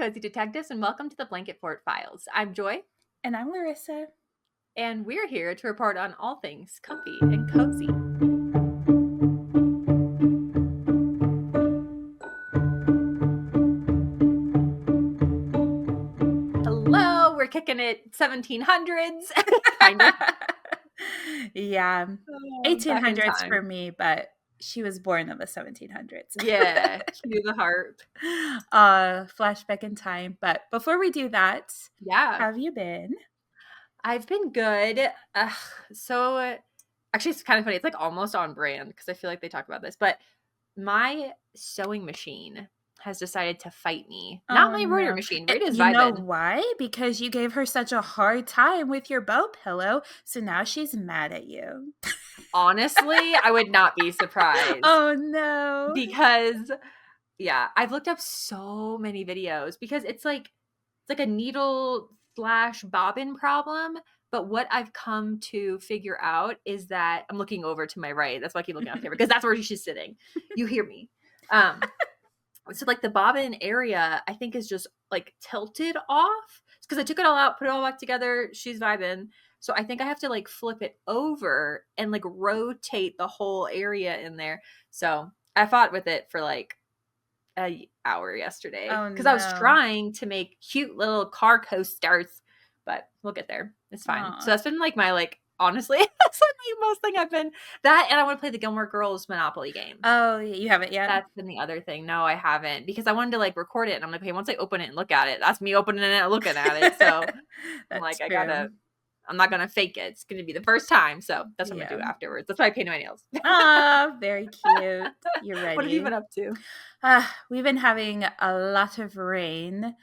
Cozy Detectives, and welcome to the Blanket Fort Files. I'm Joy. And I'm Larissa. And we're here to report on all things comfy and cozy. Hello, we're kicking it 1700s. Kind of. Yeah. Back in 1800s time. for me, but she was born in the 1700s. Yeah, cue the harp. Flashback in time. But before we do that, Yeah. how have you been? I've been good. Actually, it's kind of funny. It's like almost on brand because I feel like they talk about this, but my sewing machine has decided to fight me. Not Oh, my embroidery no. machine. Rita's You know vibing. why? Because you gave her such a hard time with your bow pillow, so now she's mad at you. Honestly, I would not be surprised Oh, no. because, yeah, I've looked up so many videos because it's like a needle / bobbin problem. But what I've come to figure out is that I'm looking over to my right. That's why I keep looking off camera because that's where she's sitting. You hear me. So like the bobbin area, I think is just like tilted off because I took it all out, put it all back together. She's vibing. So I think I have to like flip it over and like rotate the whole area in there. So I fought with it for like an hour yesterday Oh, because I was no. trying to make cute little car coasters, but we'll get there. It's fine. Aw. So that's been like my like honestly, that's like the most thing I've been that, and I want to play the Gilmore Girls Monopoly game. Oh, you haven't yet? That's been the other thing. No, I haven't because I wanted to like record it, and I'm like, hey, once I open it and look at it, that's me opening it and looking at it. So I'm like, That's true. I'm not gonna fake it. It's gonna be the first time. So that's what I'm gonna do Yeah. afterwards. That's why I painted my nails. Ah, very cute. You're ready. What have you been up to? We've been having a lot of rain,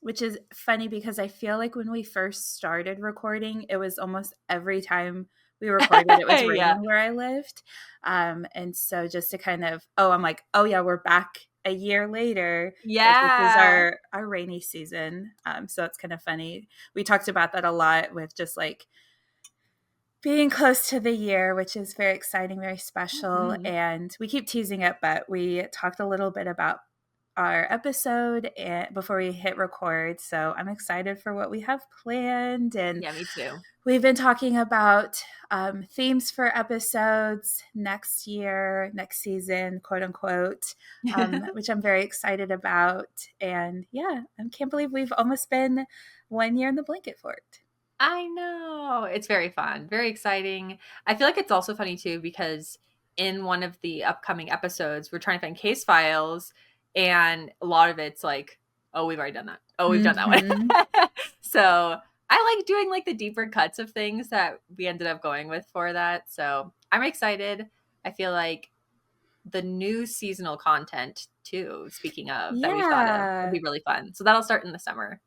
which is funny because I feel like when we first started recording, it was almost every time we recorded, it was raining Yeah. where I lived. And so just to kind of, I'm like, oh yeah, we're back a year later. Like, this is Yeah. our rainy season. So it's kind of funny. We talked about that a lot with just like being close to the year, which is very exciting, very special. Mhm. And we keep teasing it, but we talked a little bit about our episode before we hit record. So I'm excited for what we have planned. And Yeah, me too. we've been talking about themes for episodes next year, next season, quote unquote, which I'm very excited about. And yeah, I can't believe we've almost been 1 year in the blanket fort. I know. It's very fun, very exciting. I feel like it's also funny too because in one of the upcoming episodes, we're trying to find case files, and a lot of it's like, oh, we've already done that. Oh, we've done that one. So I like doing like the deeper cuts of things that we ended up going with for that. So I'm excited. I feel like the new seasonal content too, speaking of, that we've thought of, will Yeah. be really fun. So that'll start in the summer.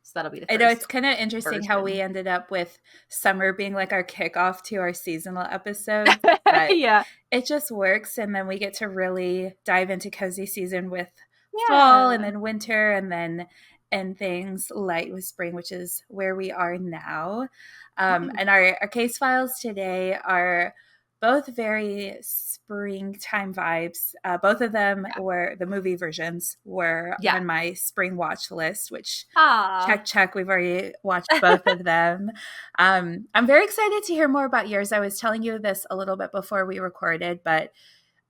So that'll be the I know first it's kind of interesting how we version. ended up with summer being like our kickoff to our seasonal episodes, but Yeah. it just works. And then we get to really dive into cozy season with fall and Yeah. then winter and then and things light with spring, which is where we are now. And our case files today are both very springtime vibes. Both of them were the movie versions were Yeah. on my spring watch list, which Aw. check. We've already watched both of them. I'm very excited to hear more about yours. I was telling you this a little bit before we recorded, but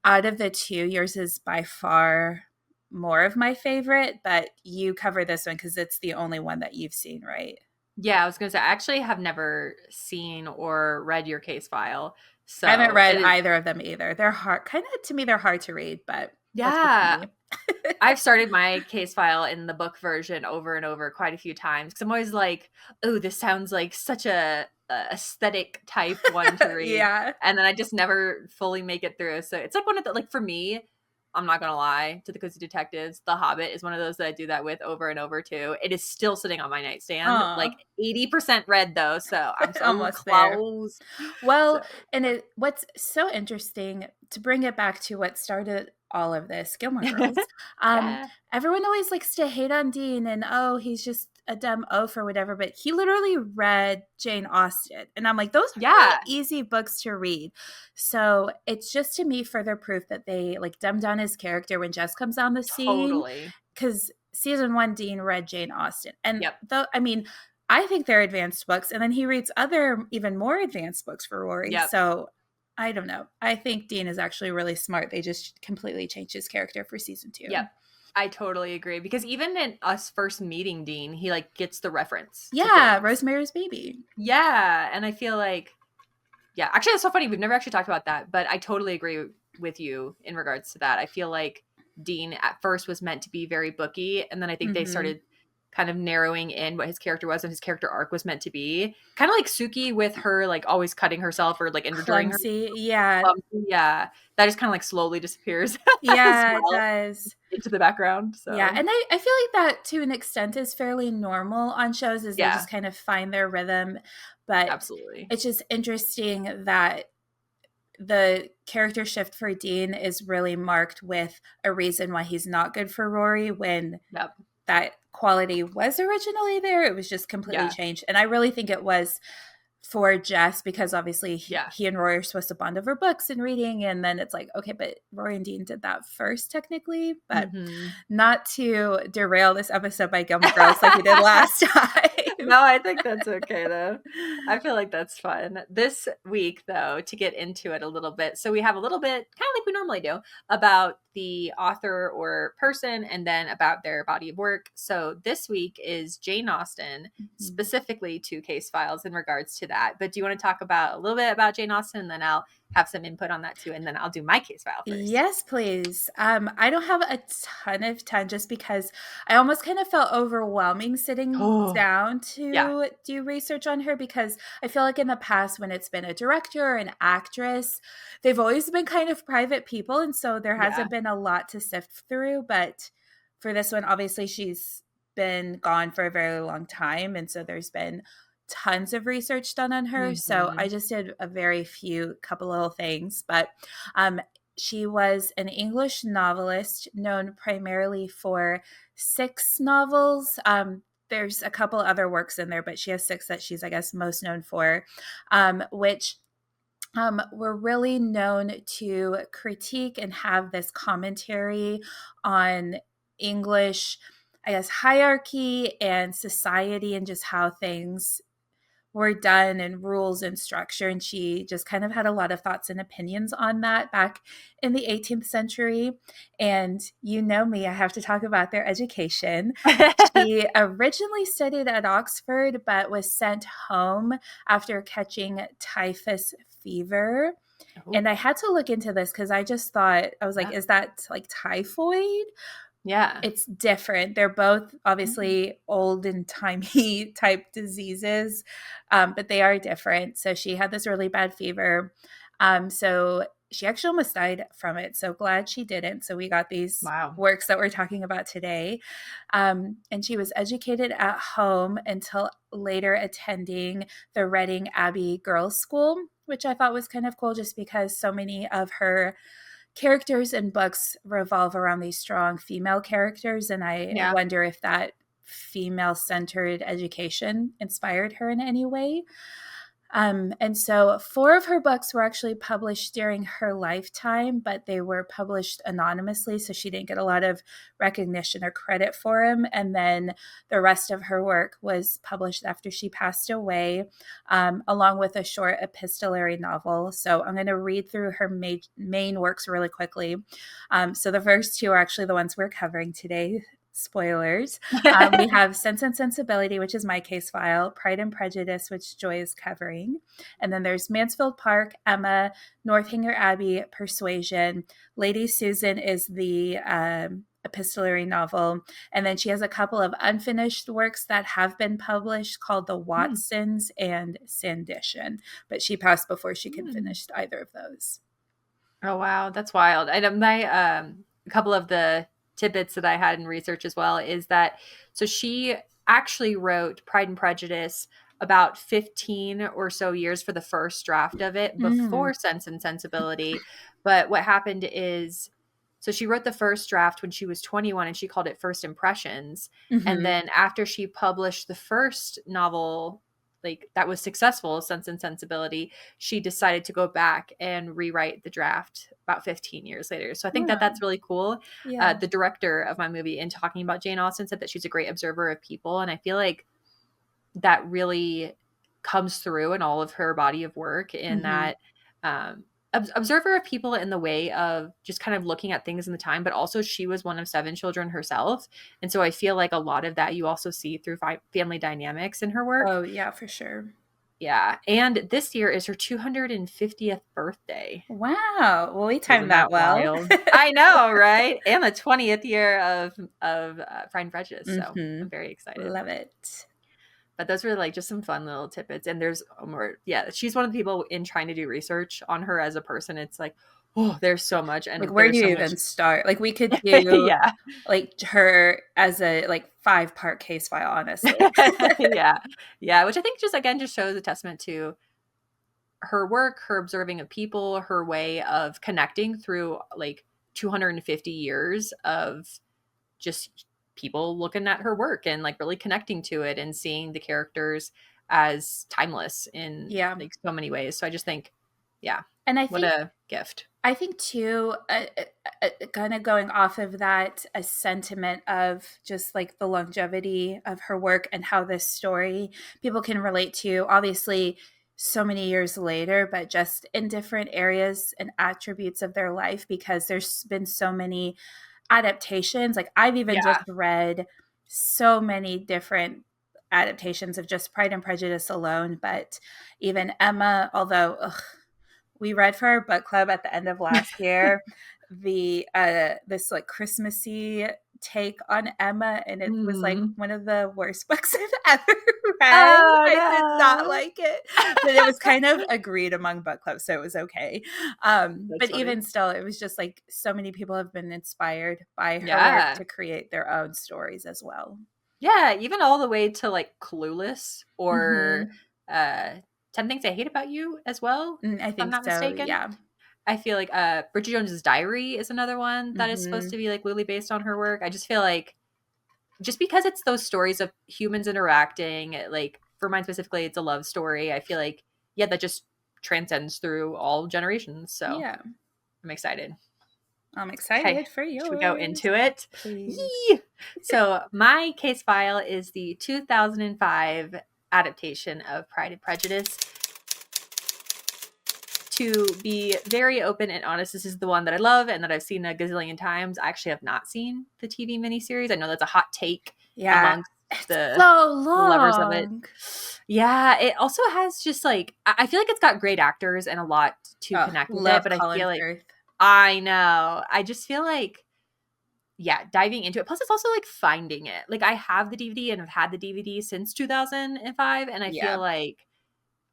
out of the two, yours is by far more of my favorite, but you cover this one because it's the only one that you've seen, right? Yeah, I was gonna say, I actually have never seen or read your case file. I haven't So read it is, either of them either. They're hard, kind of to me, they're hard to read, but that's just yeah. me. I've started my case file in the book version over and over quite a few times because I'm always like, oh, this sounds like such a aesthetic type one to read. Yeah. And then I just never fully make it through. So it's like one of the, like for me, I'm not gonna lie to the cozy detectives, The Hobbit is one of those that I do that with over and over too. It is still sitting on my nightstand, like 80% read though, so I'm so Almost there. close. Well, So and what's so interesting to bring it back to what started all of this, Gilmore Girls. yeah. Everyone always likes to hate on Dean and he's just a dumb oaf or whatever, but he literally read Jane Austen. And I'm like, those are really easy books to read. So it's just to me further proof that they like dumbed down his character when Jess comes on the scene. Totally. Because season 1, Dean read Jane Austen. And Yep. though, I mean, I think they're advanced books. And then he reads other, even more advanced books for Rory. Yep. So I don't know. I think Dean is actually really smart. They just completely changed his character for season 2. Yep. I totally agree because even in us first meeting Dean, he like gets the reference to Yeah, things. Rosemary's Baby. Yeah, and I feel like yeah, actually that's so funny. We've never actually talked about that, but I totally agree with you in regards to that. I feel like Dean at first was meant to be very booky, and then I think they Mm-hmm. started kind of narrowing in what his character was and his character arc was meant to be. Kind of like Suki with her like always cutting herself or like injuring her. Clumsy. Yeah. Yeah, that just kind of like slowly disappears as Yeah, it well does. into the background. Yeah, So and I feel like that to an extent is fairly normal on shows as they yeah, just kind of find their rhythm. But absolutely. it's just interesting that the character shift for Dean is really marked with a reason why he's not good for Rory when Yep. that quality was originally there. It was just completely Yeah. changed. And I really think it was for Jess because obviously Yeah. he and Rory are supposed to bond over books and reading. And then it's like, okay, but Rory and Dean did that first, technically. But Hmm. not to derail this episode by Gilmore Girls like we did last time. No, I think that's okay though. I feel like that's fun. This week, though, to get into it a little bit, so we have a little bit, kind of like we normally do, about the author or person and then about their body of work. So this week is Jane Austen, specifically two case files in regards to that. But do you want to talk about a little bit about Jane Austen and then I'll have some input on that too, and then I'll do my case file first. Yes, please. I don't have a ton of time just because I almost kind of felt overwhelming sitting Oh, down yeah, to do research on her because I feel like in the past, when it's been a director or an actress, they've always been kind of private people. And so there yeah. hasn't been a lot to sift through. But for this one, obviously, she's been gone for a very long time. And so there's been tons of research done on her. So I Hmm. just did a very few couple little things. But um, she was an English novelist known primarily for 6 novels. There's a couple other works in there, but she has 6 that she's, I guess, most known for, which were really known to critique and have this commentary on English, I guess, hierarchy and society and just how things were done and rules and structure. And she just kind of had a lot of thoughts and opinions on that back in the 18th century. And you know me, I have to talk about their education. She originally studied at Oxford, but was sent home after catching typhus fever. Oh, And I had to look into this because I just thought, I was like, yeah, is that like typhoid? yeah. It's different. They're both Mm. obviously old and timey type diseases, but they are different. So she had this really bad fever. So she actually almost died from it. So glad she didn't. So we got these Wow. works that we're talking about today. And she was educated at home until later attending the Reading Abbey Girls' School, which I thought was kind of cool just because so many of her characters in books revolve around these strong female characters. And I Yeah. wonder if that female centered education inspired her in any way. And so 4 of her books were actually published during her lifetime, but they were published anonymously. So she didn't get a lot of recognition or credit for them. And then the rest of her work was published after she passed away, along with a short epistolary novel. So I'm going to read through her main works really quickly. So the first 2 are actually the ones we're covering today. Spoilers. We have Sense and Sensibility, which is my case file, Pride and Prejudice, which Joy is covering. And then there's Mansfield Park, Emma, Northanger Abbey, Persuasion. Lady Susan is the epistolary novel. And then she has a couple of unfinished works that have been published called The Hmm. Watsons and Sandition. But she passed before she could Hmm. finish either of those. Oh wow, that's wild. I know my a couple of the tidbits that I had in research as well is that so she actually wrote Pride and Prejudice about 15 or so years for the first draft of it Mm. before Sense and Sensibility. But what happened is so she wrote the first draft when she was 21 and she called it First Impressions. And Mm-hmm. then after she published the first novel like that was successful, Sense and Sensibility, she decided to go back and rewrite the draft about 15 years later. So I think that Oh, that's really cool. yeah. The director of my movie, in talking about Jane Austen, said that she's a great observer of people, and I feel like that really comes through in all of her body of work, in Hmm. that observer of people in the way of just kind of looking at things in the time, but also she was one of 7 children herself. And so I feel like a lot of that you also see through family dynamics in her work. Oh, yeah, for sure. Yeah. And this year is her 250th birthday. Wow. Well, we timed Isn't that that well. wild? I know, right? And the 20th year of Pride and Prejudice. So Hmm. I'm very excited. Love it. But those were like just some fun little tidbits. And there's more. Yeah, she's one of the people in trying to do research on her as a person. It's like, oh, there's so much, Like, and where do there's you so much. even start? Like, we could do Yeah, like her as a like 5-part case file, honestly. yeah, yeah. Which I think just again just shows a testament to her work, her observing of people, her way of connecting through like 250 years of just people looking at her work and like really connecting to it and seeing the characters as timeless in Yeah. like so many ways. So I just think, yeah, And what a gift. I think too, kind of going off of that, a sentiment of just like the longevity of her work and how this story people can relate to, obviously, so many years later, but just in different areas and attributes of their life, because there's been so many adaptations. Like, I've even just Yeah. read so many different adaptations of just Pride and Prejudice alone, but even Emma, although, ugh, we read for our book club at the end of last year the this like Christmassy take on Emma, and it was like Mm. one of the worst books I've ever read. Oh I did not no. like it, but it was kind of agreed among book clubs, so it was okay. That's But funny. even still, it was just like so many people have been inspired by her work Yeah. to create their own stories as well. Yeah, even all the way to like Clueless or Hmm. 10 Things I Hate About You as well, I if I'm think not so. mistaken. Yeah. I feel like Bridget Jones's Diary is another one that is supposed to Hmm. be like loosely based on her work. I just feel like just because it's those stories of humans interacting, like for mine specifically, it's a love story. I feel like, yeah, that just transcends through all generations. So Yeah. I'm excited. I'm Okay, excited for should we go yours. into it? Please. Yee! So, my case file is the 2005 adaptation of Pride and Prejudice. To be very open and honest, this is the one that I love and that I've seen a gazillion times. I actually have not seen the TV miniseries. I know that's a hot take Yeah. amongst It's the so lovers of it. long. Yeah, it also has just like I feel like it's got great actors and a lot to Oh, connect with it, love but I Colin feel like Firth. I know. I just feel like yeah, diving into it. Plus, it's also like finding it. Like, I have the DVD and have had the DVD since 2005, and I feel Yeah. like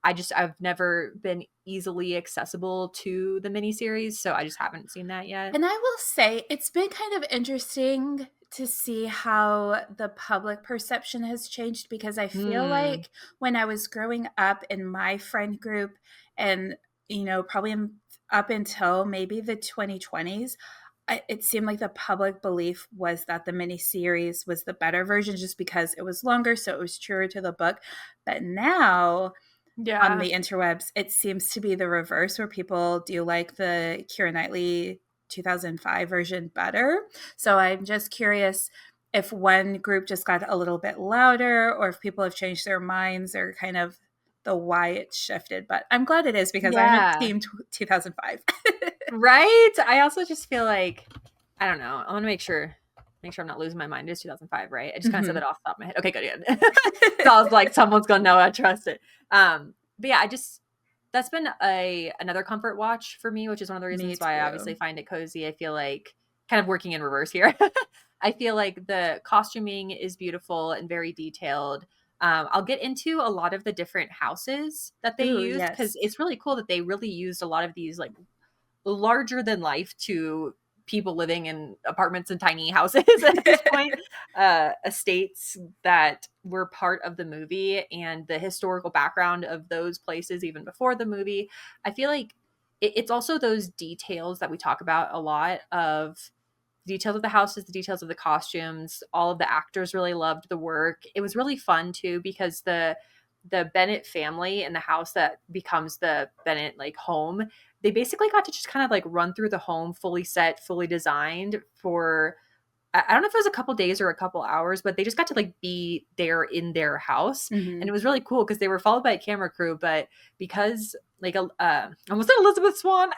I've never been easily accessible to the miniseries, so I just haven't seen that yet. And I will say it's been kind of interesting to see how the public perception has changed, because I feel Hmm. like when I was growing up in my friend group and, probably up until maybe the 2020s, it seemed like the public belief was that the miniseries was the better version just because it was longer, so it was truer to the book. But now on Yeah. the interwebs, it seems to be the reverse, where people do like the Keira Knightley 2005 version better. So I'm just curious if one group just got a little bit louder, or if people have changed their minds, or kind of the why it shifted. But I'm glad it is, because I'm a Yeah. team 2005. Right? I also just feel like I don't know. I want to make sure I'm not losing my mind. It's 2005, right? I just kind of said Mhm. that off the top of my head. Okay, good. So I was like, someone's gonna know I trust it. But yeah, I just that's been a another comfort watch for me, which is one of the Me reasons why I obviously too. find it cozy. I feel like kind of working in reverse here. I feel like the costuming is beautiful and very detailed. I'll get into a lot of the different houses that they Ooh, used because yes. it's really cool that they really used a lot of these like larger than life to people living in apartments and tiny houses at this point, estates that were part of the movie and the historical background of those places even before the movie. I feel like it's also those details that we talk about a lot of details of the houses, the details of the costumes. All of the actors really loved the work. It was really fun too because the Bennett family and the house that becomes the Bennett like home, they basically got to just kind of like run through the home fully set, fully designed for I don't know if it was a couple days or a couple hours, but they just got to like be there in their house. And Hmm. it was really cool because they were followed by a camera crew, but because like almost like Elizabeth Swan.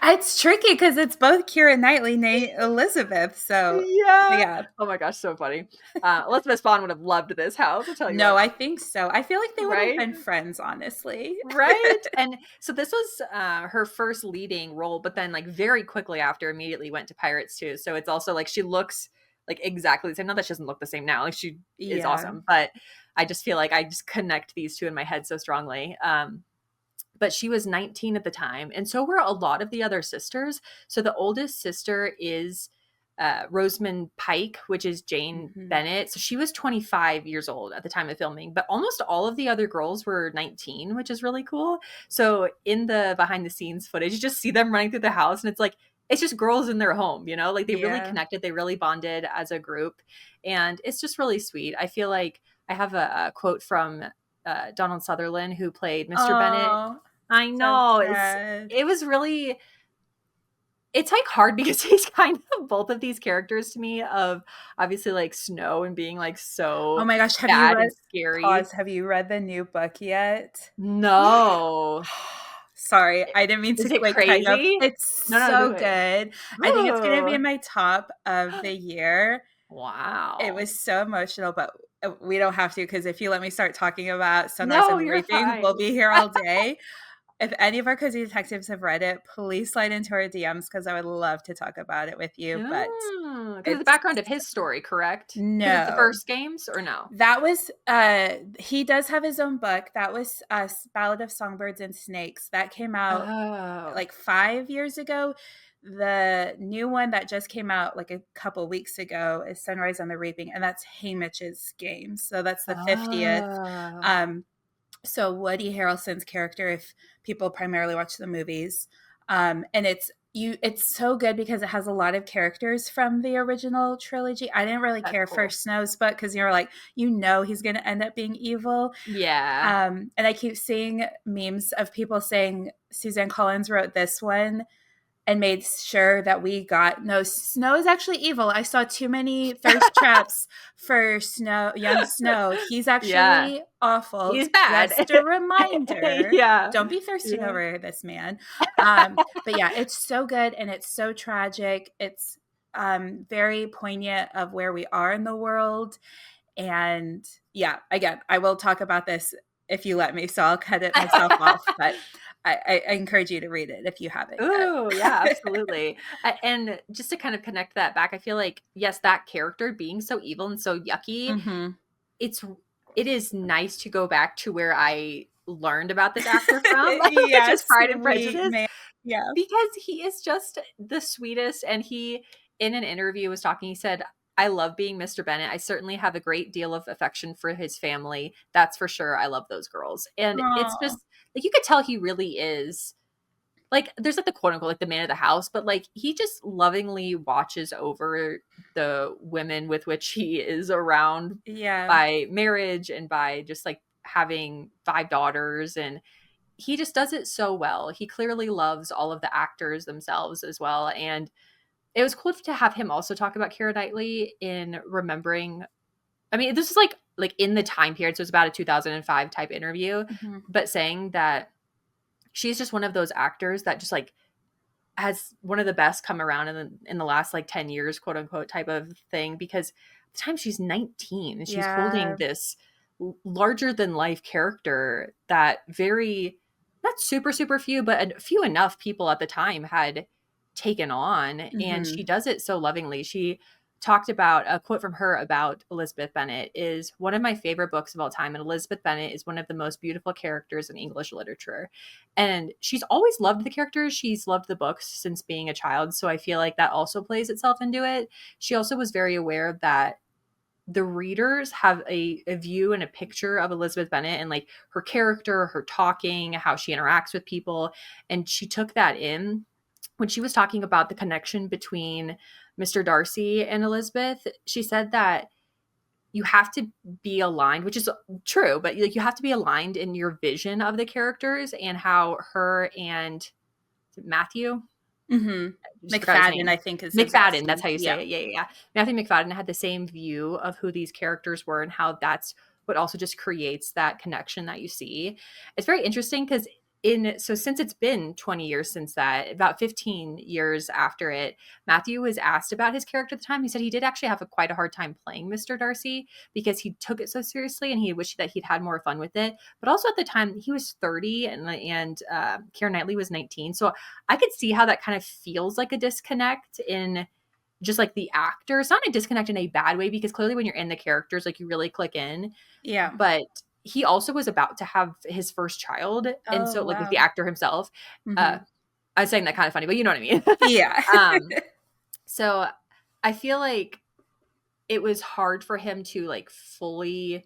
It's tricky because it's both Keira Knightley, Nate Elizabeth. So Yeah. yeah. Oh my gosh, so funny. Elizabeth Swan would have loved this house, I'll tell you No, what. I think so. I feel like they would have Right? been friends, honestly. Right? And so this was her first leading role, but then like very quickly after immediately went to Pirates too. So it's also like she looks like exactly the same. Not that she doesn't look the same now. Like she is Yeah. awesome, but I just feel like I just connect these two in my head so strongly. But she was 19 at the time, and so were a lot of the other sisters. So the oldest sister is Rosamund Pike, which is Jane Hmm. Bennett. So she was 25 years old at the time of filming, but almost all of the other girls were 19, which is really cool. So in the behind the scenes footage, you just see them running through the house, and it's like, it's just girls in their home, you know, like they really Yeah. connected, they really bonded as a group. And it's just really sweet. I feel like I have a quote from Donald Sutherland, who played Mr. Bennett. Oh, I so know. sad. It was really it's like hard because he's kind of both of these characters to me of obviously like Snow and being like Oh so my gosh, have you bad read and scary. pause, have you read the new book yet? No. Sorry, I didn't mean to Is it like cut you off. crazy? It's No, no, so go ahead. good. I think it's gonna be Ooh. in my top of the year. It Wow. was so emotional, but we don't have to because if you let me start talking about Sunrise No, and the you're Reaping, we'll fine. be here all day. If any of our cozy detectives have read it, please slide into our DMs because I would love to talk about it with you. But Because it's the it's background of his story, correct? Because it's the no. first games or no? That was he does have his own book. That was Ballad of Songbirds and Snakes. That came out Oh. like 5 years ago. The new one that just came out like a couple weeks ago is Sunrise on the Reaping, and that's Haymitch's game. So that's the 50th. Oh. Um, so Woody Harrelson's character, if people primarily watch the movies, and it's so good because it has a lot of characters from the original trilogy. I didn't really That's care for cool. Snow's book because you're like, he's going to end up being evil. Yeah. And I keep seeing memes of people saying Suzanne Collins wrote this one and made sure that we got no, Snow is actually evil. I saw too many thirst traps for young Snow. He's Yeah. actually awful. He's bad. Just a reminder. Yeah. Don't be thirsting Yeah. over this man. But yeah, it's so good and it's so tragic. It's very poignant of where we are in the world. And yeah, again, I will talk about this if you let me, so I'll cut it myself off. But I encourage you to read it if you haven't Ooh, yeah, yet. absolutely. And just to kind of connect that back, I feel like, yes, that character being so evil and so yucky, Hmm. it's it is nice to go back to where I learned about this actor from, which is Yes, Pride and sweet Prejudice, man. Yeah. because he is just the sweetest. And he, in an interview, was talking. He said, "I love being Mr. Bennett. I certainly have a great deal of affection for his family. That's for sure. I love those girls." And it's Oh, just like you could tell he really is like there's like the quote unquote like the man of the house, but like he just lovingly watches over the women with which he is around yeah. by marriage and by just like having five daughters, and he just does it so well. He clearly loves all of the actors themselves as well. And it was cool to have him also talk about Keira Knightley in remembering. I mean, this is like in the time period, so it's about a 2005 type interview, Mhm. but saying that she's just one of those actors that just like has one of the best come around in the last like 10 years, quote unquote, type of thing. Because the time she's 19 and she's holding Yeah. this larger than life character that very, not super, super few, but a few enough people at the time had taken on. And she Mhm. does it so lovingly. She talked about a quote from her about Elizabeth Bennet is one of my favorite books of all time. And Elizabeth Bennet is one of the most beautiful characters in English literature. And she's always loved the characters. She's loved the books since being a child. So I feel like that also plays itself into it. She also was very aware that the readers have a view and a picture of Elizabeth Bennet and like her character, her talking, how she interacts with people. And she took that in when she was talking about the connection between Mr. Darcy and Elizabeth. She said that you have to be aligned, which is true, but like you have to be aligned in your vision of the characters and how her and Matthew, Mm-hmm. I just forgot his McFadden, name. I think, is his last McFadden, that's name. how you Yeah. say it. Yeah, yeah, yeah. Matthew McFadden had the same view of who these characters were and how that's what also just creates that connection that you see. It's very interesting because since it's been 20 years since that, about 15 years after it, Matthew was asked about his character at the time. He said he did actually have quite a hard time playing Mr. Darcy because he took it so seriously and he wished that he'd had more fun with it. But also at the time he was 30 and Keira Knightley was 19. So I could see how that kind of feels like a disconnect in just like the actor. It's not a disconnect in a bad way because clearly when you're in the characters, like you really click in. Yeah. But he also was about to have his first child. And Oh, so like the wow. actor himself, Mm-hmm. I was saying that kind of funny, but you know what I mean? Yeah. So I feel like it was hard for him to like fully,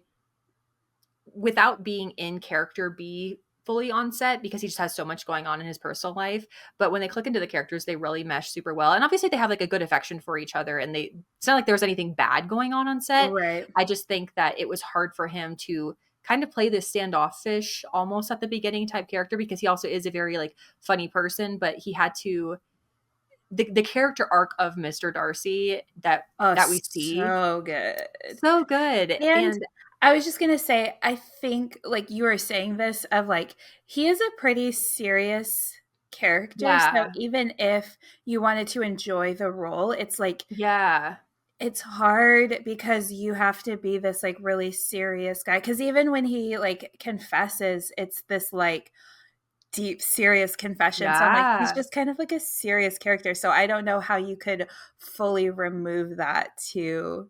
without being in character, be fully on set because he just has so much going on in his personal life. But when they click into the characters, they really mesh super well. And obviously they have like a good affection for each other and it's not like there was anything bad going on set. Right. I just think that it was hard for him to kind of play this standoffish almost at the beginning type character because he also is a very like funny person, but he had to the character arc of Mr. Darcy Oh, that we see, so good. so good. And And I was just gonna say, I think like you were saying this of like he is a pretty serious character. So yeah, even if you wanted to enjoy the role, it's like yeah, it's hard because you have to be this like really serious guy. Cause even when he like confesses, it's this like deep, serious confession. So I'm like, he's yeah. just kind of like a serious character. So I don't know how you could fully remove that to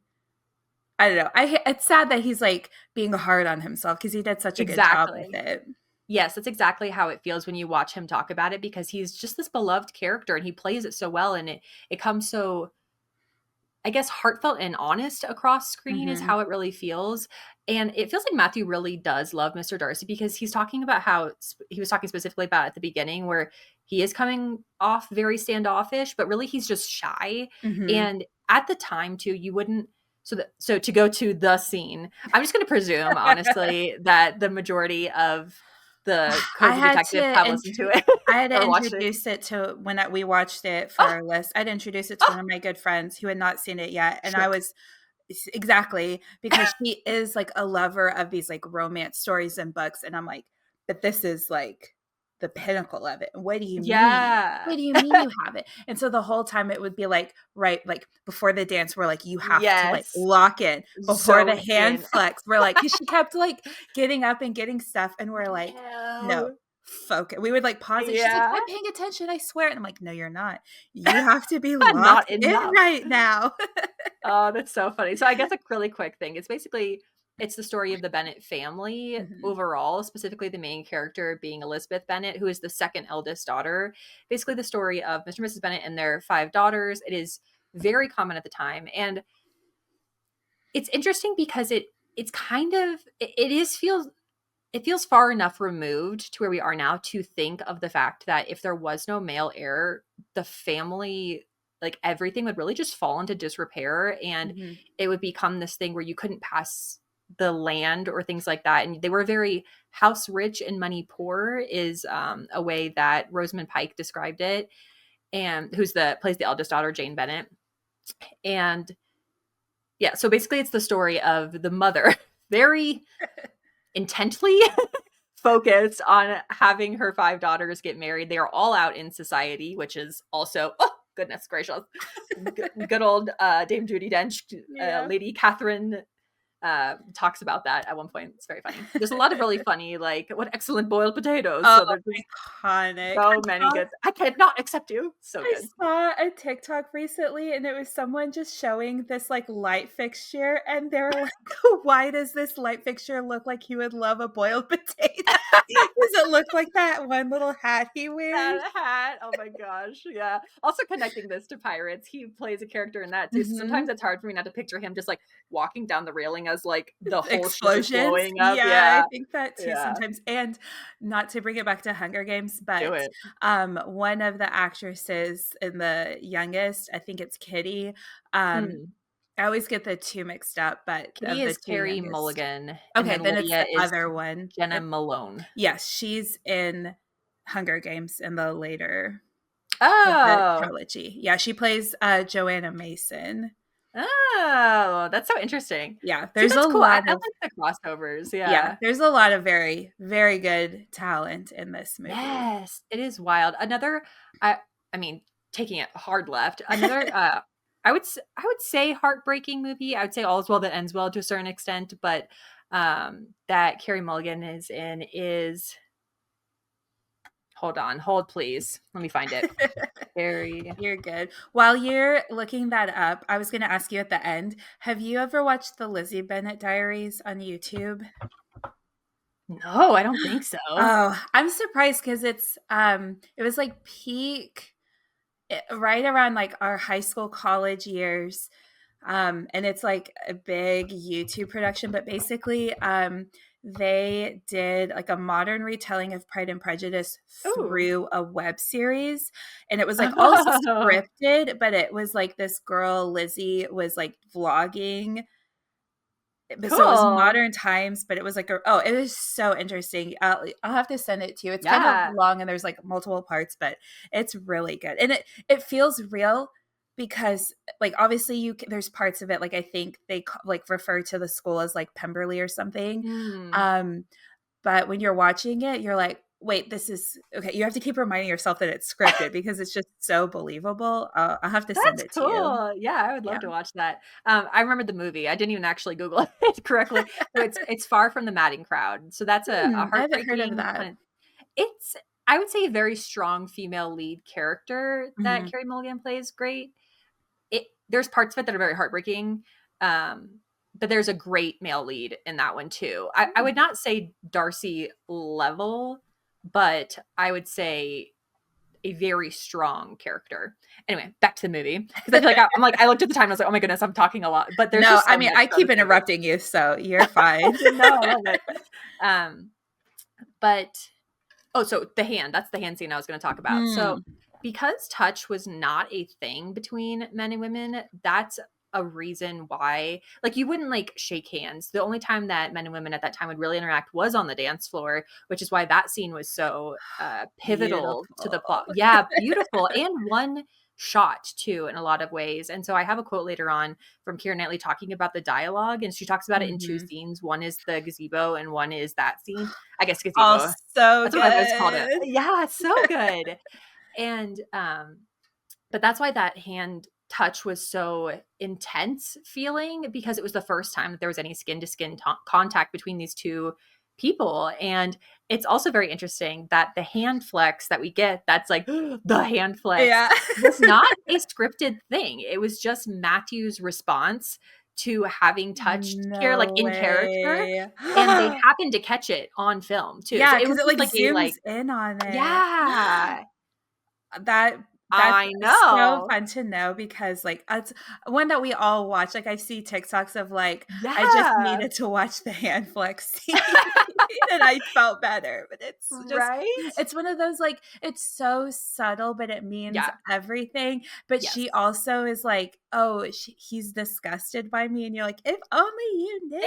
I don't know. It's sad that he's like being hard on himself because he did such a good job with Exactly. it. Yes, that's exactly how it feels when you watch him talk about it because he's just this beloved character and he plays it so well and it comes so, I guess, heartfelt and honest across screen is Hmm. how it really feels. And it feels like Matthew really does love Mr. Darcy because he's talking about how he was talking specifically about at the beginning where he is coming off very standoffish, but really he's just shy. Hmm. And at the time too, you wouldn't so to go to the scene, I'm just going to presume honestly that the majority of the I cozy had detectives to have listened to it I had to or watched it. introduce it to when we watched it for Oh, our list. I'd introduce it to one oh, of my good friends who had not seen it yet, and I shook. was exactly because she is like a lover of these like romance stories and books, and I'm like, but this is like the pinnacle of it. What do you mean? Yeah. What do you mean you have it? And so the whole time it would be like, right, like before the dance, we're like, you have to like Yes. lock in before the Zone hand in. flex. We're like, because she kept like getting up and getting stuff, and we're like, no, No. focus. We would like pause it. She's like, Yeah. I'm paying attention, I swear. And I'm like, no, you're not. You have to be Not locked in enough. right now. Oh, that's so funny. So I guess a really quick thing. It's the story of the Bennett family Mhm. overall, specifically the main character being Elizabeth Bennett, who is the second eldest daughter. Basically the story of Mr. and Mrs. Bennett and their five daughters. It is very common at the time. And it's interesting because it's kind of it feels far enough removed to where we are now to think of the fact that if there was no male heir, the family, like everything would really just fall into disrepair and Mhm. it would become this thing where you couldn't pass the land or things like that. And they were very house rich and money poor is a way that Rosamund Pike described it. And plays the eldest daughter, Jane Bennett. And yeah, so basically it's the story of the mother very intently focused on having her five daughters get married. They are all out in society, which is also, oh, goodness gracious. Good old Dame Judi Dench, Yeah. Lady Catherine talks about that at one point. It's very funny. There's a lot of really funny, like, what excellent boiled potatoes. Oh, So there's iconic. so many good. I cannot accept you. So I good. saw a TikTok recently and it was someone just showing this like light fixture and they're like, why does this light fixture look like he would love a boiled potato? Does it look like that one little hat he wears? That hat. Oh my gosh. Yeah. Also connecting this to Pirates, he plays a character in that too. So sometimes Mhm. it's hard for me not to picture him just like walking down the railing as like the whole ship is Explosions. blowing up. Yeah, I Yeah. think that too Yeah. sometimes. And not to bring it back to Hunger Games, Do but it. one of the actresses in the youngest, I think it's Kitty, um, Mm. I always get the two mixed up, but Kitty of the is two Carrie youngest. Mulligan, and Okay, then then it's Lydia the is other one. Jenna Malone. Yes, she's in Hunger Games in the later of the Oh. trilogy. Yeah, she plays Joanna Mason. Oh, that's so interesting. Yeah, See, there's a that's cool. I lot of like the crossovers, yeah, yeah. there's a lot of very, very good talent in this movie. Yes, it is wild. Another I mean, taking it hard left, another, I would say heartbreaking movie. I would say All's Well That Ends Well to a certain extent, but, that Carey Mulligan is in is hold on, hold please. Let me find it. Carey You're good. While you're looking that up, I was going to ask you at the end, have you ever watched the Lizzie Bennett Diaries on YouTube? No, I don't think so. Oh, I'm surprised because it was like peak right around like our high school college years. And it's like a big YouTube production, but basically they did like a modern retelling of Pride and Prejudice Ooh. through a web series. And it was like all Oh, scripted, but it was like this girl, Lizzie, was like vlogging, but so it was cool. modern times, but it was like it was so interesting. I'll have to send it to you. It's kind of Yeah. long and there's like multiple parts, but it's really good. And it feels real because like obviously there's parts of it like I think they like refer to the school as like Pemberley or something. Mm. Um but when you're watching it, you're like, wait, this is okay. You have to keep reminding yourself that it's scripted because it's just so believable. I'll have to send That's it to you. cool. Yeah, I would Yeah. love to watch that. I remember the movie. I didn't even actually Google it correctly. So it's Far from the Madding Crowd. So that's a I haven't heard of heartbreaking that. kind of it's I would say a very strong female lead character that Mhm. Carey Mulligan plays great. There's parts of it that are very heartbreaking. Um, but there's a great male lead in that one too. I would not say Darcy level, but I would say a very strong character. Anyway, back to the movie because I feel like I'm like I looked at the time and I was like, oh my goodness, I'm talking a lot. But there's No, just I so mean, much I about keep this movie. interrupting you, so you're fine. No, I love it. Um, but oh, so the hand, that's the hand scene I was going to talk about. So Mm, because touch was not a thing between men and women, that's a reason why like you wouldn't like shake hands. The only time that men and women at that time would really interact was on the dance floor, which is why that scene was so pivotal to the plot. beautiful. Yeah, beautiful and one shot too in a lot of ways. And so I have a quote later on from Keira Knightley talking about the dialogue, and she talks about it in two Mhm. scenes. One is the gazebo and one is that scene. I guess Oh, gazebo. so That's what I've always called it. good. Yeah, it's so good. And but that's why that hand touch was so intense feeling because it was the first time that there was any skin to skin contact between these two people. And it's also very interesting that the hand flex that we get, that's like the hand flex, Yeah. was not a scripted thing. It was just Matthew's response to having touched Kira like No in character. way. And they happened to catch it on film too. So Yeah, it because was it, just like, like a zooms in on it. yeah, That that's I so know. fun to know because, like, it's one that we all watch, like, I see TikToks of, like, I just Yeah. needed to watch the hand flex scene and I felt better, but it's just Right? it's one of those, like, it's so subtle, but it means Yeah. everything, but Yes. she also is like, "Oh, he's disgusted by me," and you're like, "If only you If knew."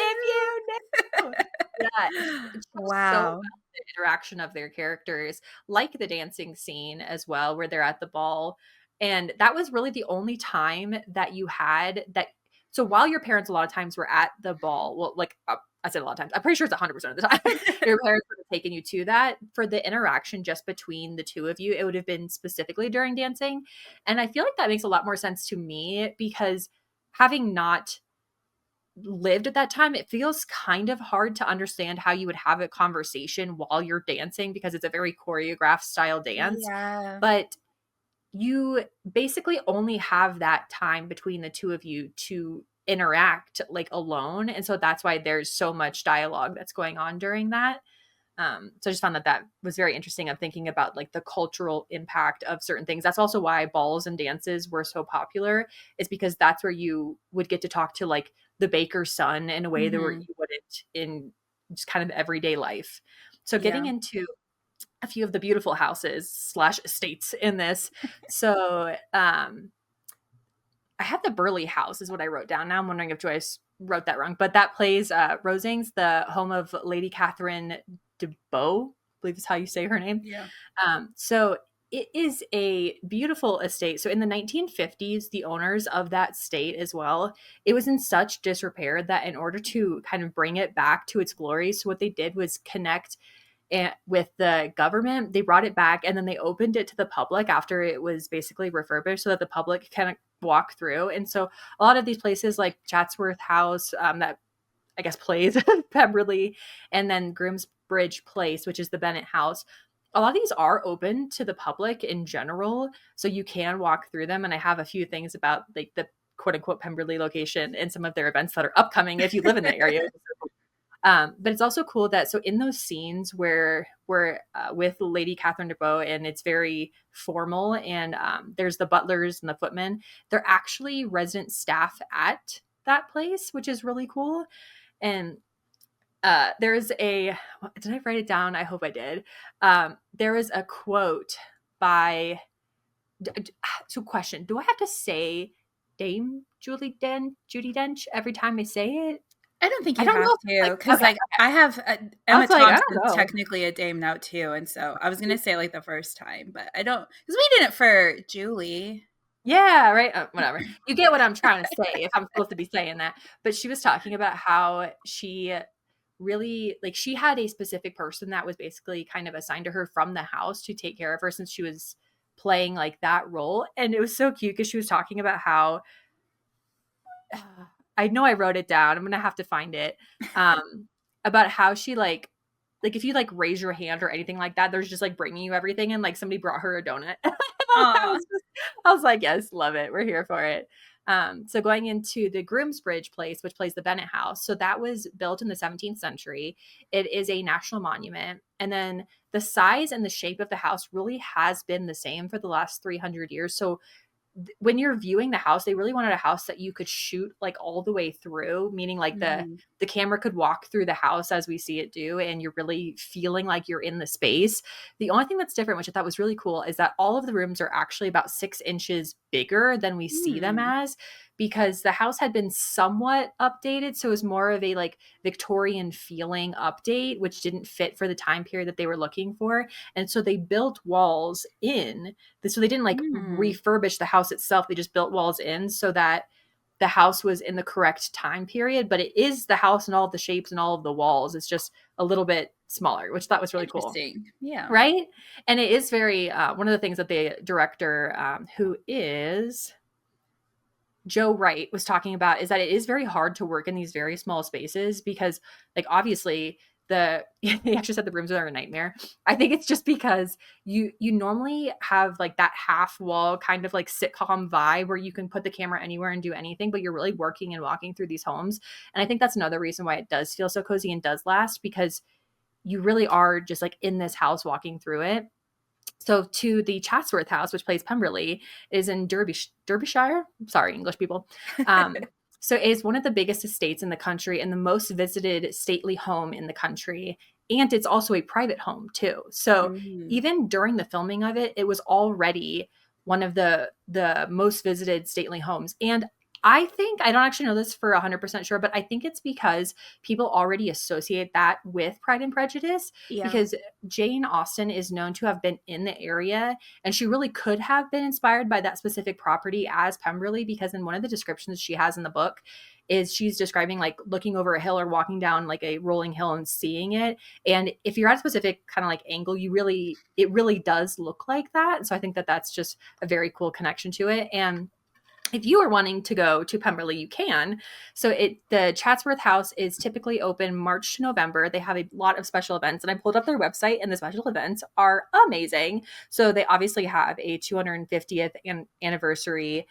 you knew. Yeah, it shows so well Wow. the interaction of their characters, like the dancing scene as well, where they're at the ball. And that was really the only time that you had that. So while your parents a lot of times were at the ball, well, like I said a lot of times, I'm pretty sure it's 100% of the time, your parents would have taken you to that for the interaction just between the two of you. It would have been specifically during dancing. And I feel like that makes a lot more sense to me because having not lived at that time, it feels kind of hard to understand how you would have a conversation while you're dancing because it's a very choreographed style dance. Yeah. But you basically only have that time between the two of you to interact like alone. And so that's why there's so much dialogue that's going on during that. So I just found that that was very interesting of thinking about like the cultural impact of certain things. That's also why balls and dances were so popular, is because that's where you would get to talk to like the baker's son in a way that where Mhm. you wouldn't in just kind of everyday life. So getting Yeah. into a few of the beautiful houses slash estates in this. So I have the Burley House is what I wrote down. Now I'm wondering if Joyce wrote that wrong, but that plays Rosings, the home of Lady Catherine de Bow, I believe is how you say her name. Yeah. So it is a beautiful estate. So in the 1950s, the owners of that state as well, it was in such disrepair that in order to kind of bring it back to its glory, so what they did was connect with the government. They brought it back and then they opened it to the public after it was basically refurbished so that the public can walk through. And so a lot of these places like Chatsworth House, that I guess plays Pemberley, and then Groomsbridge Place, which is the Bennett House. A lot of these are open to the public in general, so you can walk through them. And I have a few things about like the quote unquote Pemberley location and some of their events that are upcoming if you live in the area. But it's also cool that so in those scenes where we're with Lady Catherine de Bow and it's very formal and there's the butlers and the footmen, they're actually resident staff at that place, which is really cool. And there's a, did I write it down? I hope I did. There is a quote by, so question, do I have to say Dame Judy Dench every time I say it? I don't think I you don't have know. to, Like, because okay, like I have I Emma was like, I don't Thompson's know. technically a dame now too, and so I was gonna say like the first time, but I don't because we did it for Julie. Yeah, right. Whatever. You get what I'm trying to say if I'm supposed to be saying that. But she was talking about how she really like she had a specific person that was basically kind of assigned to her from the house to take care of her since she was playing like that role. And it was so cute because she was talking about how I know I wrote it down. I'm gonna have to find it. About how she like if you like raise your hand or anything like that, there's just like bringing you everything, and like somebody brought her a donut. Aw. I was like, yes, love it. We're here for it. So going into the Groomsbridge Place, which plays the Bennett House. So that was built in the 17th century. It is a national monument. And then the size and the shape of the house really has been the same for the last 300 years. So when you're viewing the house, they really wanted a house that you could shoot like all the way through, meaning like Mhm. the camera could walk through the house as we see it do, and you're really feeling like you're in the space. The only thing that's different, which I thought was really cool, is that all of the rooms are actually about 6 inches bigger than we see them Hmm. as, because the house had been somewhat updated. So it was more of a like Victorian feeling update, which didn't fit for the time period that they were looking for. And so they built walls in, so they didn't like Hmm. refurbish the house itself. They just built walls in so that the house was in the correct time period. But it is the house and all of the shapes and all of the walls. It's just a little bit smaller, which I thought was really cool. Interesting. Yeah. Right. And it is very, one of the things that the director, who is Joe Wright, was talking about is that it is very hard to work in these very small spaces because, like, obviously the he actually said the rooms are a nightmare. I think it's just because you normally have like that half wall kind of like sitcom vibe where you can put the camera anywhere and do anything, but you're really working and walking through these homes. And I think that's another reason why it does feel so cozy and does last, because you really are just like in this house walking through it. So to the Chatsworth House, which plays Pemberley, is in Derbyshire. Sorry, English people. Um, so it is one of the biggest estates in the country and the most visited stately home in the country. And it's also a private home too. So Mhm. even during the filming of it, it was already one of the most visited stately homes. And I think I don't actually know this for 100% sure, but I think it's because people already associate that with Pride and Prejudice, Yeah. because Jane Austen is known to have been in the area, and she really could have been inspired by that specific property as Pemberley, because in one of the descriptions she has in the book is she's describing like looking over a hill or walking down like a rolling hill and seeing it. And if you're at a specific kind of like angle, it really does look like that. So I think that that's just a very cool connection to it. And if you are wanting to go to Pemberley, you can. So the Chatsworth House is typically open March to November. They have a lot of special events, and I pulled up their website, and the special events are amazing. So they obviously have a 250th anniversary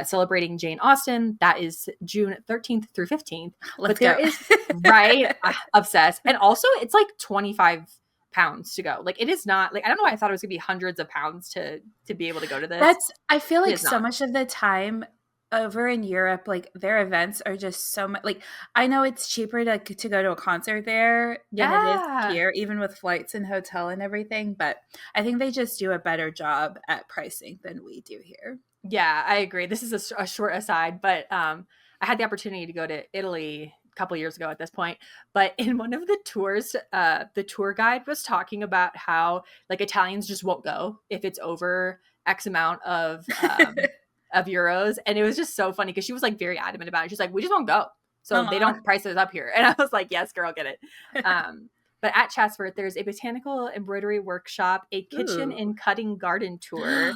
celebrating Jane Austen. That is June 13th through 15th. Let's But there go. is, right, obsessed, and also it's like 25 pounds to go. Like it is not like, I don't know why I thought it was gonna be hundreds of pounds to be able to go to this. That's I feel It like is so not. much of the time over in Europe, like their events are just so much like I know it's cheaper to go to a concert there than it is Yeah. here, even with flights and hotel and everything, but I think they just do a better job at pricing than we do here. Yeah, I agree. This is a short aside, but I had the opportunity to go to Italy a couple years ago at this point. But in one of the tours, the tour guide was talking about how like Italians just won't go if it's over X amount of euros, and it was just so funny because she was like very adamant about it. She's like, "We just won't go, so they Aw. don't price it up here." And I was like, "Yes, girl, get it." But at Chatsworth, there's a botanical embroidery workshop, a kitchen Ooh. and cutting garden tour.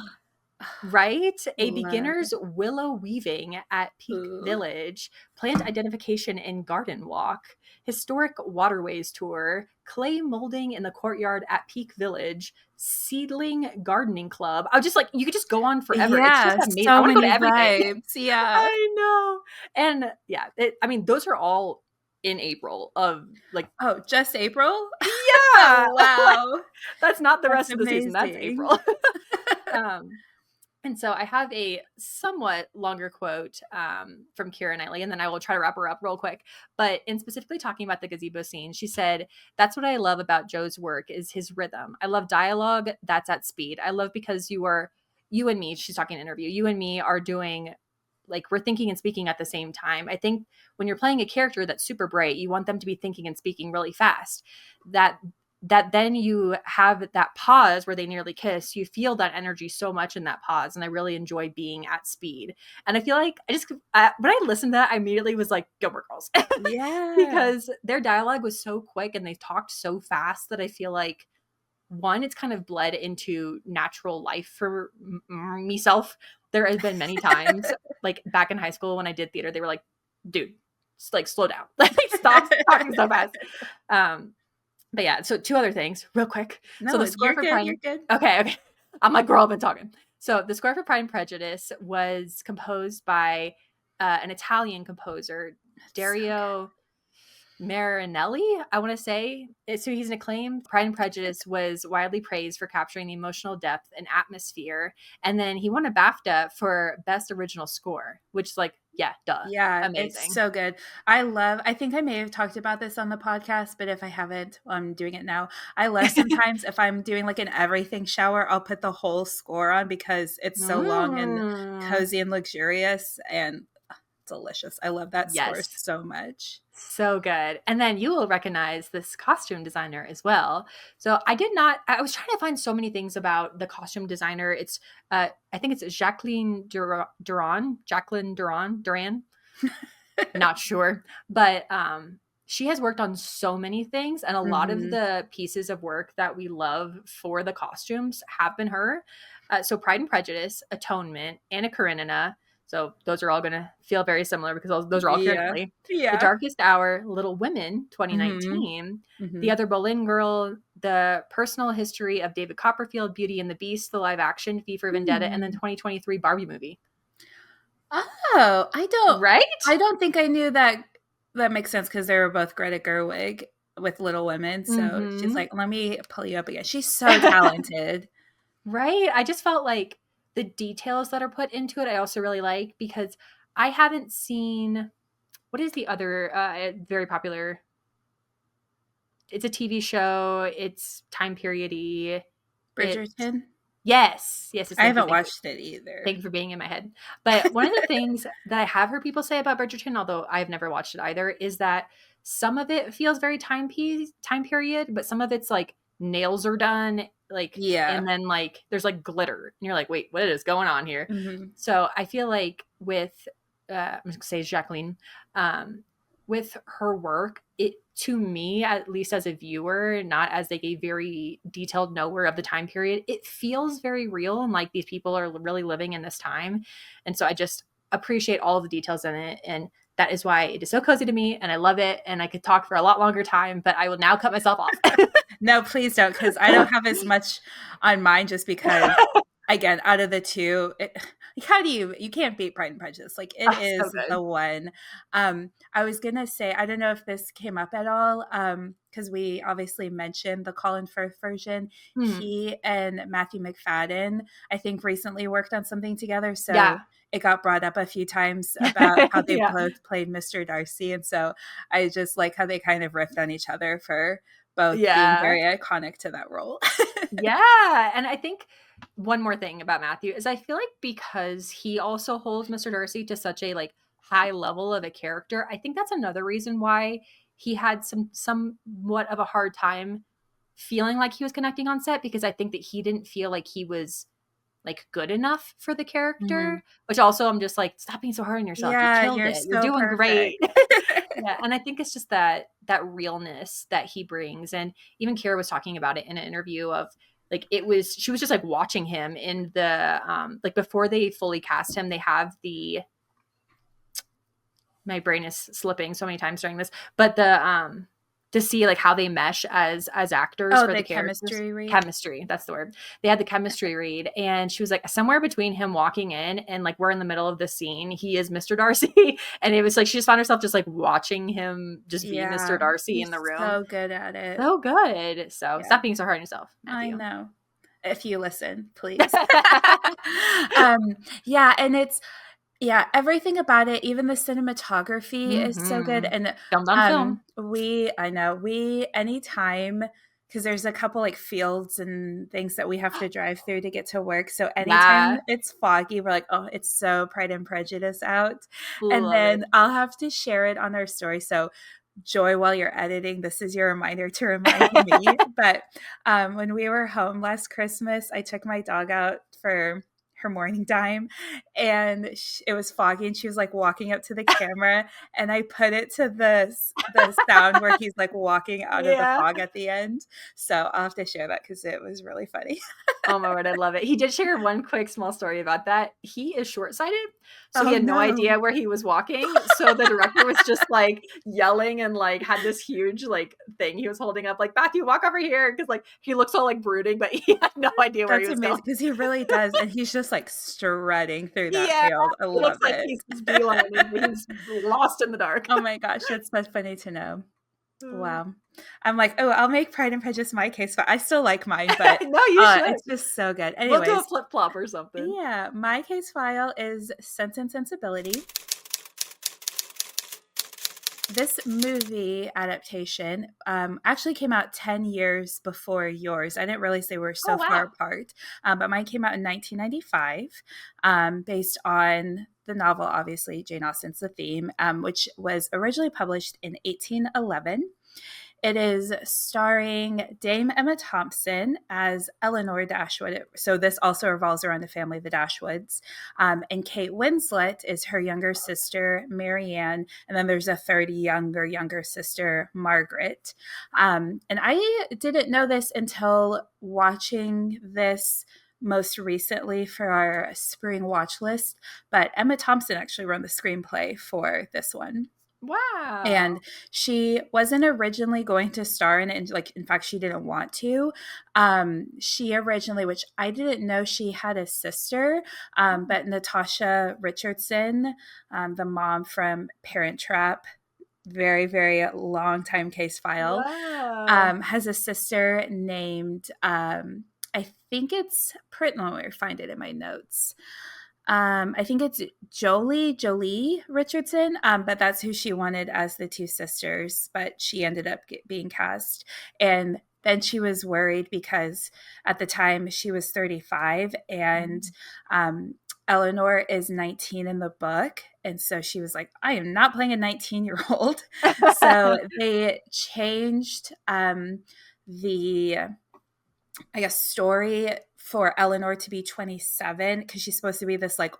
Right? A Love. beginner's willow weaving at Peak Ooh. Village, plant identification and garden walk, historic waterways tour, clay molding in the courtyard at Peak Village, seedling gardening club. I was just like, you could just go on forever. It's just Yeah, amazing. I so want to go to many everything. vibes. Yeah. I know. And yeah, I mean, those are all in April of like, Oh, just April? yeah, like Wow. that's not the That's rest of the season. That's amazing. April. um, and so I have a somewhat longer quote from Keira Knightley, and then I will try to wrap her up real quick. But in specifically talking about the gazebo scene, she said, "That's what I love about Joe's work is his rhythm. I love dialogue that's at speed. I love because you and me, she's talking in an interview, you and me are doing like we're thinking and speaking at the same time. I think when you're playing a character that's super bright, you want them to be thinking and speaking really fast. That then you have that pause where they nearly kiss. You feel that energy so much in that pause, and I really enjoy being at speed. And I feel like when I listened to that, I immediately was like Gilmore Girls Yeah. because their dialogue was so quick and they talked so fast that I feel like one, it's kind of bled into natural life for myself. There has been many times, like back in high school when I did theater, they were like, "Dude, just, like slow down, like stop talking so fast." Um, but yeah, so two other things, real quick. So No, the score you're for good, Pride, you're good. okay. I'm like, girl, I've been talking. So the score for Pride and Prejudice was composed by an Italian composer, So Dario Marinelli, I want to say. So he's an acclaimed. Pride and Prejudice was widely praised for capturing the emotional depth and atmosphere. And then he won a BAFTA for Best Original Score, which is like, yeah, duh. yeah, it's Amazing. so good. I think I may have talked about this on the podcast, but if I haven't, well, I'm doing it now. I love sometimes if I'm doing like an everything shower, I'll put the whole score on because it's so long and Mm. cozy and luxurious and delicious. I love that score Yes. so much. So good. And then you will recognize this costume designer as well. So I did not, I was trying to find so many things about the costume designer. It's, I think it's Jacqueline Duran, not sure. But she has worked on so many things. And a lot of Mhm. the pieces of work that we love for the costumes have been her. So Pride and Prejudice, Atonement, Anna Karenina. So those are all going to feel very similar because those are all Keira Yeah. Knightley. The Yeah. Darkest Hour, Little Women, Mhm. 2019. The Mhm. Other Boleyn Girl, The Personal History of David Copperfield, Beauty and the Beast, the live action, V for Vendetta, and then Hmm. 2023 Barbie movie. Oh, Right? I don't think I knew that. That makes sense because they were both Greta Gerwig with Little Women, so she's Mm-hmm. like, "Let me pull you up again." She's so talented. Right? I just felt like the details that are put into it, I also really like because I haven't seen what is the other very popular. It's a TV show. It's time periody. It's Bridgerton? yes, yes, yes. I Thank you, haven't thank you, watched it either. thank you for being in my head. But one of the things that I have heard people say about Bridgerton, although I've never watched it either, is that some of it feels very time period, but some of it's like nails are done, like, Yeah. and then like there's like glitter, and you're like, wait, what is going on here? Mhm. So I feel like with I'm just gonna say Jacqueline, um, with her work, it to me, at least as a viewer, not as like a very detailed knower of the time period, it feels very real and like these people are really living in this time. And so I just appreciate all the details in it. And that is why it is so cozy to me and I love it. And I could talk for a lot longer time, but I will now cut myself off. No, please don't, because I don't have as much on mine just because, again, out of the two, how do you can't beat Pride and Prejudice. Like it Oh, so is good. the one. I was gonna say, I don't know if this came up at all, because we obviously mentioned the Colin Firth version. Hmm. He and Matthew McFadden, I think, recently worked on something together. Yeah. So it got brought up a few times about how they Yeah. both played Mr. Darcy. And so I just like how they kind of riffed on each other for both being Yeah. very iconic to that role. Yeah. And I think one more thing about Matthew is I feel like because he also holds Mr. Darcy to such a like high level of a character, I think that's another reason why he had somewhat of a hard time feeling like he was connecting on set, because I think that he didn't feel like he was like good enough for the Mhm. character, which also I'm just like, stop being so hard on yourself. You Yeah, killed you're it. You're so doing perfect. great. Yeah, and I think it's just that realness that he brings. And even Kira was talking about it in an interview of like she was just like watching him in the like before they fully cast him, they have the my brain is slipping so many times during this, but the to see like how they mesh as actors Oh, for the the characters. chemistry read? Chemistry, that's the word. They had the chemistry read, and she was like, somewhere between him walking in and like we're in the middle of the scene, he is Mr. Darcy. And it was like she just found herself just like watching him just be Mr. Yeah, Darcy in he's the room. so good at it. So good. So Yeah, stop being so hard on yourself, I Matthew. know. If you listen, please. Um, yeah, and it's yeah, everything about it, even the cinematography is so good, Mm-hmm. and, Filmed on film. I know, anytime, because there's a couple, like, fields and things that we have to drive through to get to work, so anytime Yeah. it's foggy, we're like, "Oh, it's so Pride and Prejudice out," and Love it. then I'll have to share it on our story, so Joy, while you're editing, this is your reminder to remind me. But when we were home last Christmas, I took my dog out for her morning time, and it was foggy, and she was like walking up to the camera, and I put it to the sound where he's like walking out of the Yeah. fog at the end. So I'll have to share that because it was really funny. Oh my word, I love it. He did share one quick small story about that. He is short-sighted, so he Oh had no no. idea where he was walking. So the director was just like yelling and like had this huge like thing he was holding up, like Matthew, walk over here, because like he looks all like brooding, but he had no idea where he That's was going. amazing because he really does. And he's just like strutting through that Yeah, field. I it looks love like it. he's just beelining, but he's lost in the dark. Oh my gosh, that's so funny to know. Wow. I'm like, oh, I'll make Pride and Prejudice my case, but I still like mine, but No, you should. it's just so good. We'll do a Anyways, flip flop or something. yeah, my case file is Sense and Sensibility. This movie adaptation actually came out 10 years before yours. I didn't realize they were Oh so far wow. apart, but mine came out in 1995, based on the novel, obviously, Jane Austen's The Theme, which was originally published in 1811. It is starring Dame Emma Thompson as Eleanor Dashwood. So this also revolves around the family of the Dashwoods. And Kate Winslet is her younger sister, Marianne. And then there's a third younger sister, Margaret. And I didn't know this until watching this most recently for our spring watch list. But Emma Thompson actually wrote the screenplay for this one. And Wow. she wasn't originally going to star in it. And like, in fact, she didn't want to. She originally, which I didn't know she had a sister, but Natasha Richardson, the mom from Parent Trap, very, very long time case file, Wow. has a sister named, I think it's, let me find it in my notes. I think it's Jolie Richardson, but that's who she wanted as the two sisters, but she ended up being cast. And then she was worried because at the time she was 35 and Eleanor is 19 in the book. And so she was like, I am not playing a 19-year-old. So they changed the I guess, story for Eleanor to be 27 because she's supposed to be this like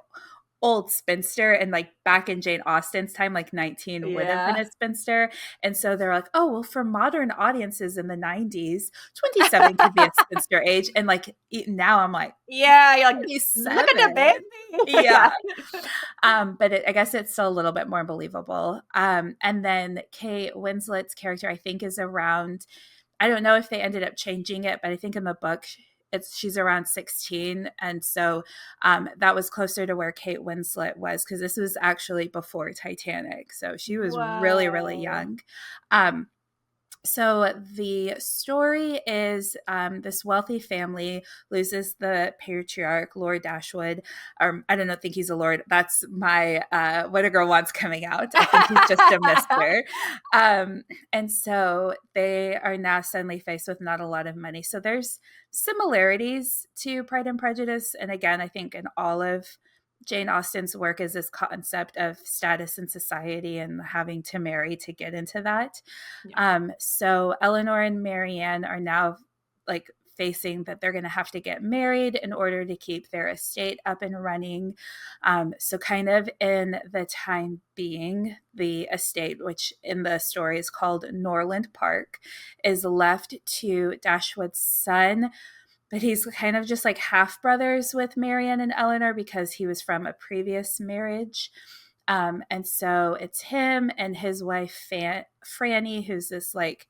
old spinster. And like back in Jane Austen's time, like 19 would have been Yeah. a spinster. And so they're like, oh, well, for modern audiences in the 90s, 27 could be a spinster age. And like now I'm like, Yeah, you're like, look at the 27. baby. Yeah. Yeah. But I guess it's still a little bit more believable. And then Kate Winslet's character, I think, is around, I don't know if they ended up changing it, but I think in the book she's around 16. And so that was closer to where Kate Winslet was because this was actually before Titanic. So she was really, really Wow. young. Um, So the story is this wealthy family loses the patriarch, Lord Dashwood. I don't know, think he's a lord. That's my What a Girl Wants coming out. I think he's just a mister. Um, and so they are now suddenly faced with not a lot of money. So there's similarities to Pride and Prejudice. And again, I think in all of Jane Austen's work is this concept of status in society and having to marry to get into that. Yeah. So Eleanor and Marianne are now like facing that they're going to have to get married in order to keep their estate up and running. So, kind of in the time being, the estate, which in the story is called Norland Park, is left to Dashwood's son. But he's kind of just like half brothers with Marianne and Eleanor because he was from a previous marriage. And so it's him and his wife, Franny, who's this like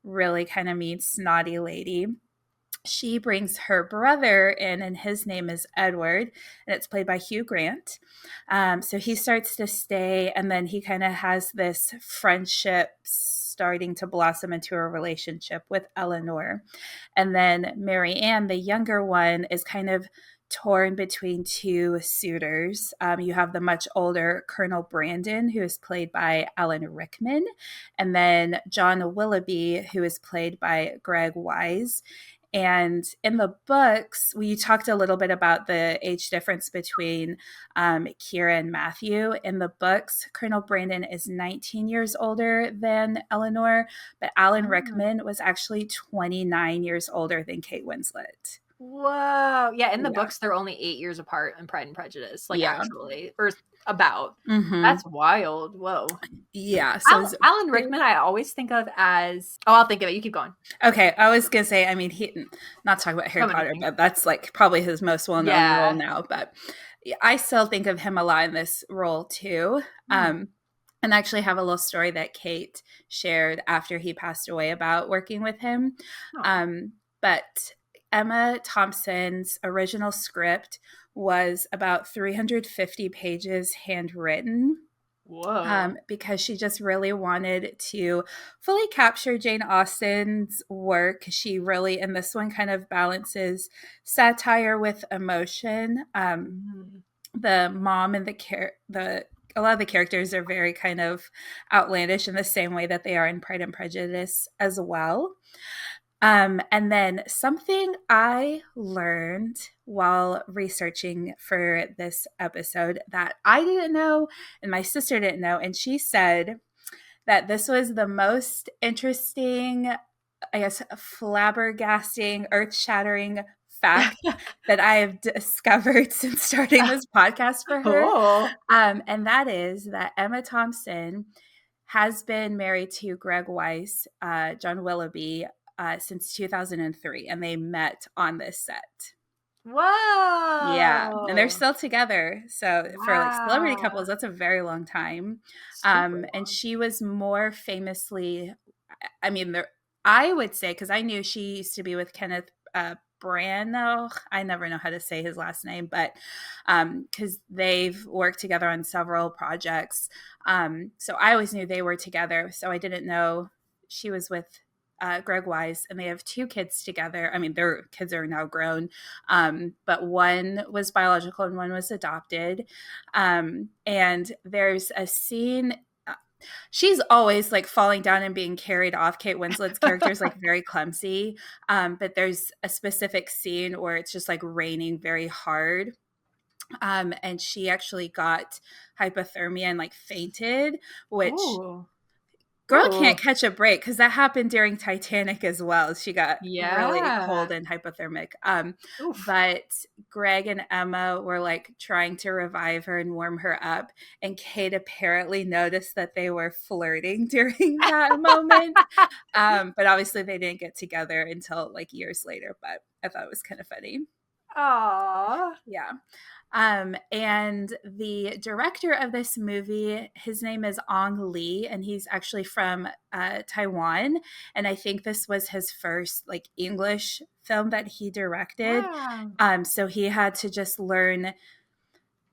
really kind of mean, snotty lady. She brings her brother in, and his name is Edward, and it's played by Hugh Grant. So he starts to stay, and then he kind of has this friendship starting to blossom into a relationship with Eleanor. And then Mary Ann, the younger one, is kind of torn between two suitors. You have the much older Colonel Brandon, who is played by Alan Rickman, and then John Willoughby, who is played by Greg Wise. And in the books, we talked a little bit about the age difference between Kira and Matthew. In the books, Colonel Brandon is 19 years older than Eleanor, but Alan Oh. Rickman was actually 29 years older than Kate Winslet. Whoa. Yeah, in the Yeah. books, they're only 8 years apart in Pride and Prejudice, like Yeah. actually, or about. Mm-hmm. That's wild. Whoa. Yeah. So it's Alan Rickman, I always think of as. Oh, I'll think of it. You keep going. okay. I was gonna say, I mean, he not talking about Harry So many Potter, things. but that's like probably his most well-known role Yeah. now. But I still think of him a lot in this role too. Hmm. And I actually have a little story that Kate shared after he passed away about working with him. Oh. But Emma Thompson's original script was about 350 pages handwritten, Whoa. because she just really wanted to fully capture Jane Austen's work. She really, in this one, kind of balances satire with emotion. Mm. The mom and the a lot of the characters are very kind of outlandish in the same way that they are in Pride and Prejudice as well. And then something I learned while researching for this episode that I didn't know and my sister didn't know. And she said that this was the most interesting, I guess, flabbergasting, earth shattering fact that I have discovered since starting this podcast for her. Oh. And that is that Emma Thompson has been married to Greg Weiss, John Willoughby, since 2003, and they met on this set. Yeah, and they're Whoa. still together. So for like celebrity Wow. couples, that's a very long time. Super And long. she was more famously, I mean, there, I would say, because I knew she used to be with Kenneth Branagh. I never know how to say his last name, but because they've worked together on several projects. So I always knew they were together. So I didn't know she was with Greg Wise, and they have two kids together. I mean, their kids are now grown, but one was biological and one was adopted. And there's a scene. She's always like falling down and being carried off. Kate Winslet's character is like very clumsy, but there's a specific scene where it's just like raining very hard. And she actually got hypothermia and like fainted, which Ooh. girl Ooh. can't catch a break because that happened during Titanic as well. She got really Yeah. cold and hypothermic. Oof. But Greg and Emma were like trying to revive her and warm her up. And Kate apparently noticed that they were flirting during that moment. But obviously they didn't get together until like years later. But I thought it was kind of funny. Aw. Yeah. And the director of this movie, his name is Ong Lee, and he's actually from Taiwan. And I think this was his first like English film that he directed. Wow. So he had to just learn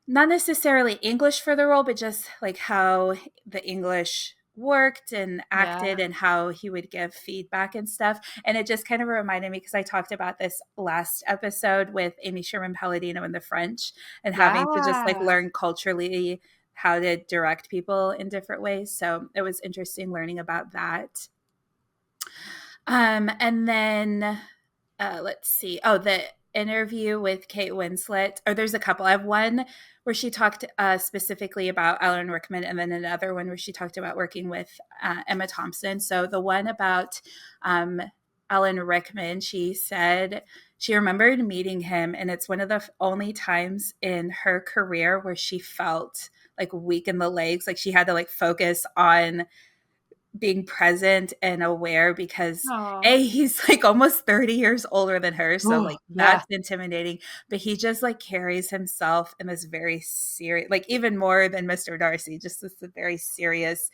not necessarily English for the role, but just like how the English worked and acted Yeah. and how he would give feedback and stuff. And it just kind of reminded me because I talked about this last episode with Amy Sherman Palladino and the French and having to just like Yeah. learn culturally how to direct people in different ways. So it was interesting learning about that. And then let's see. Oh, the interview with Kate Winslet. Or there's a couple. I have one where she talked specifically about Alan Rickman, and then another one where she talked about working with Emma Thompson. So the one about Alan Rickman, she said she remembered meeting him, and it's one of the only times in her career where she felt like weak in the legs, like she had to like focus on being present and aware because Oh. a he's like almost 30 years older than her, so Oh, like yeah. that's intimidating, but he just like carries himself in this very serious, like even more than Mr. Darcy, just this very serious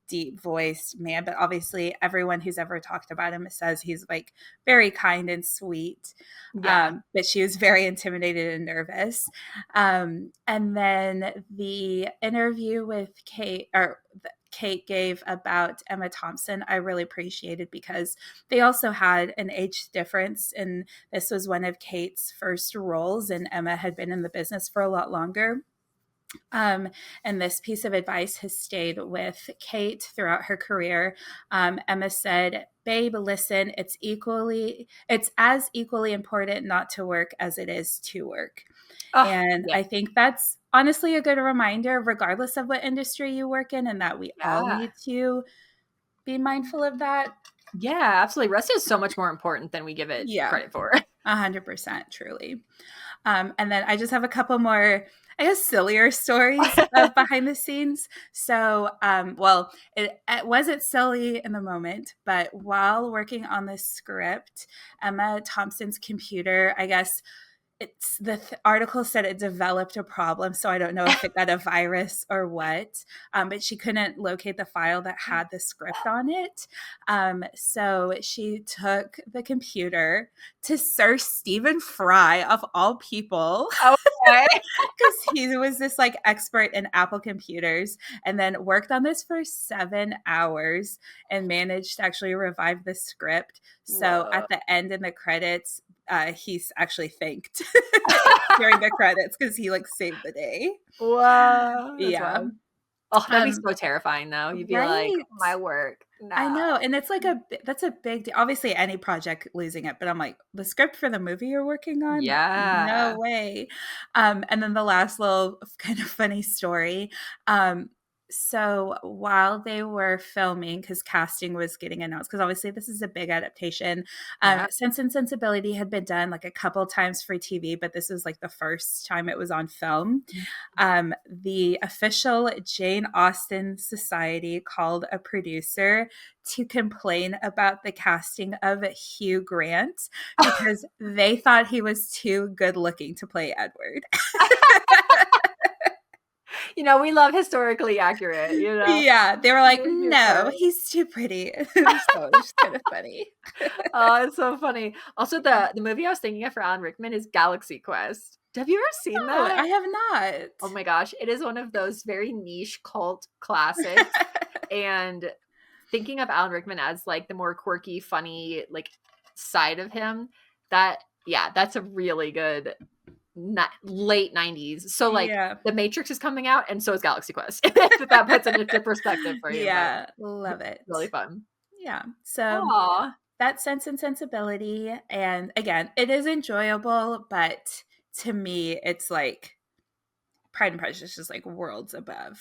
deep voiced man. But obviously everyone who's ever talked about him says he's like very kind and sweet. Yeah. But she was very intimidated and nervous. And then the interview with Kate gave about Emma Thompson, I really appreciated because they also had an age difference. And this was one of Kate's first roles, and Emma had been in the business for a lot longer. And this piece of advice has stayed with Kate throughout her career. Emma said, "Babe, listen, it's as equally important not to work as it is to work." Oh, And yeah. I think that's honestly a good reminder, regardless of what industry you work in, and that we all Yeah. need to be mindful of that. Yeah, absolutely. Rest is so much more important than we give it Yeah, credit for. 100%, truly. And then I just have a couple more, I guess, sillier stories of behind the scenes. So, well, it wasn't silly in the moment, but while working on the script, Emma Thompson's computer, I guess, article said it developed a problem, so I don't know if it got a virus or what. But she couldn't locate the file that had the script on it. So she took the computer to Sir Stephen Fry, of all people, Okay. because he was this like expert in Apple computers, and then worked on this for 7 hours and managed to actually revive the script. So Whoa. at the end in the credits, he's actually thanked during the credits because he like saved the day. Whoa. That's Yeah. wild. Oh, that'd be Um, so terrifying though. You'd be like, right. my work. I No. know. And it's like that's a big deal. Obviously, any project losing it, but I'm like, the script for the movie you're working on? No Yeah. way. And then the last little kind of funny story. So while they were filming, because casting was getting announced, because obviously this is a big adaptation, Yeah. Sense and Sensibility had been done like a couple times for TV, but this was like the first time it was on film. The official Jane Austen Society called a producer to complain about the casting of Hugh Grant because they thought he was too good looking to play Edward. We love historically accurate. Yeah, they were like, Hugh no, Grant. he's too pretty. So it was kind of funny. Oh, it's so funny. Also, the movie I was thinking of for Alan Rickman is Galaxy Quest. Have you ever seen Oh, that? I have Oh not. my gosh, it is one of those very niche cult classics. And thinking of Alan Rickman as like the more quirky, funny, like side of him, that's a really good late 90s. So like Yeah. The Matrix is coming out and so is Galaxy Quest. If that puts it into perspective for you, but Yeah, love it. really fun. Yeah. So Aw. that Sense and Sensibility. And again, it is enjoyable, but to me, it's like Pride and Prejudice is like worlds above.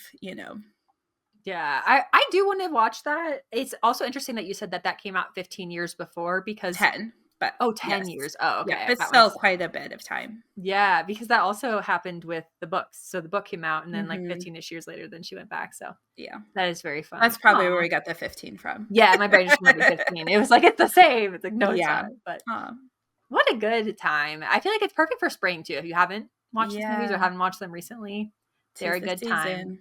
Yeah, I do want to watch that. It's also interesting that you said that that came out 15 years before because 10, but oh, 10 yes. years. Oh, Yeah, okay. but That still one's quite a bit of time. yeah, because that also happened with the books. So the book came out and then like Hmm. 15ish years later then she went back. So Yeah. that is very fun. That's probably where Oh. we got the 15 from. Yeah, my brain just remembered 15. It was like it's the same. It's like no, it's Yeah. not. But Um, what a good time. I feel like it's perfect for spring too. If you haven't watched these movies or yeah. haven't watched them recently, they're 'Tis a the good time. season.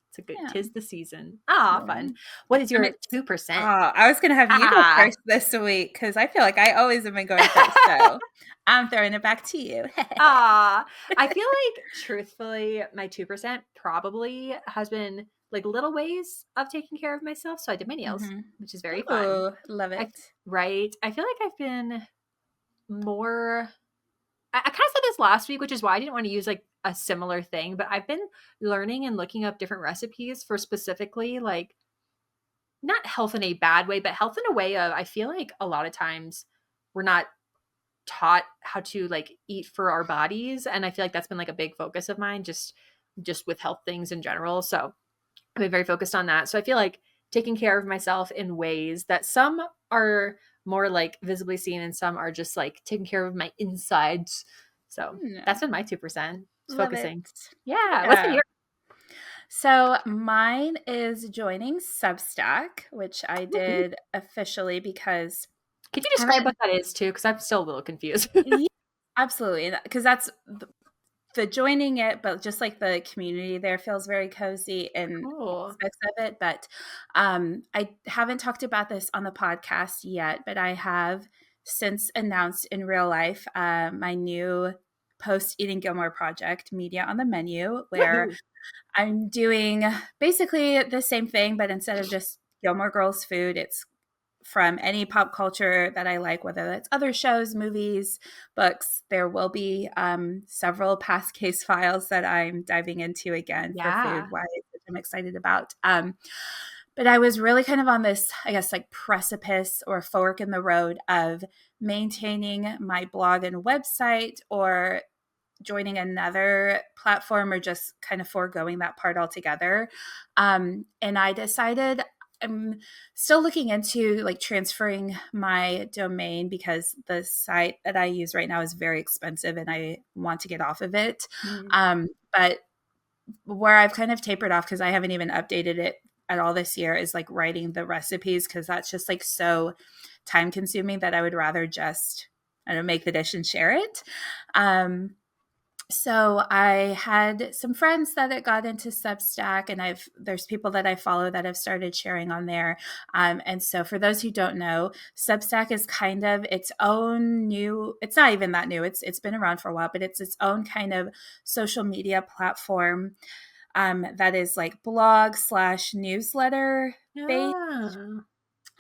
It's a good Yeah. tis the season. Ah, Yeah. fun. What is I'm your ex- 2%? I was gonna have you go Ah. first this week because I feel like I always have been going first. So I'm throwing it back to you. Ah, I feel like truthfully, my 2% probably has been like little ways of taking care of myself. So I did my nails, Mhm. which is very fun. Ooh, love I it. right. I feel like I've been more I kind of said this last week, which is why I didn't want to use like a similar thing, but I've been learning and looking up different recipes for specifically like not health in a bad way, but health in a way of I feel like a lot of times we're not taught how to like eat for our bodies, and I feel like that's been like a big focus of mine just with health things in general. So I've been very focused on that. So I feel like taking care of myself in ways that some are more like visibly seen and some are just like taking care of my insides. So Hmm, that's been my 2%. It's love it. focusing. Yeah. What's been Yeah. your So mine is joining Substack, which I Woohoo. did officially because Could you I describe haven't. what that is too? Because I'm still a little confused. Yeah, absolutely, because that's the joining it, but just like the community there feels very cozy in Cool. aspects of it. But I haven't talked about this on the podcast yet, but I have since announced in real life my new post Eating Gilmore project, Media on the Menu, where Woohoo. I'm doing basically the same thing, but instead of just Gilmore Girls food, it's from any pop culture that I like, whether that's other shows, movies, books. There will be several past case files that I'm diving into again for food, Yeah. why which I'm excited about. But I was really kind of on this, I guess, like precipice or fork in the road of maintaining my blog and website or joining another platform or just kind of foregoing that part altogether. And I decided I'm still looking into like transferring my domain because the site that I use right now is very expensive and I want to get off of it. Mm. But where I've kind of tapered off because I haven't even updated it at all this year is like writing the recipes because that's just like so time consuming that I would rather just I don't know, make the dish and share it. So I had some friends that had got into Substack, and there's people that I follow that have started sharing on there. And so for those who don't know, Substack is kind of its own new. It's not even that new. It's been around for a while, but it's its own kind of social media platform that is like blog slash newsletter based.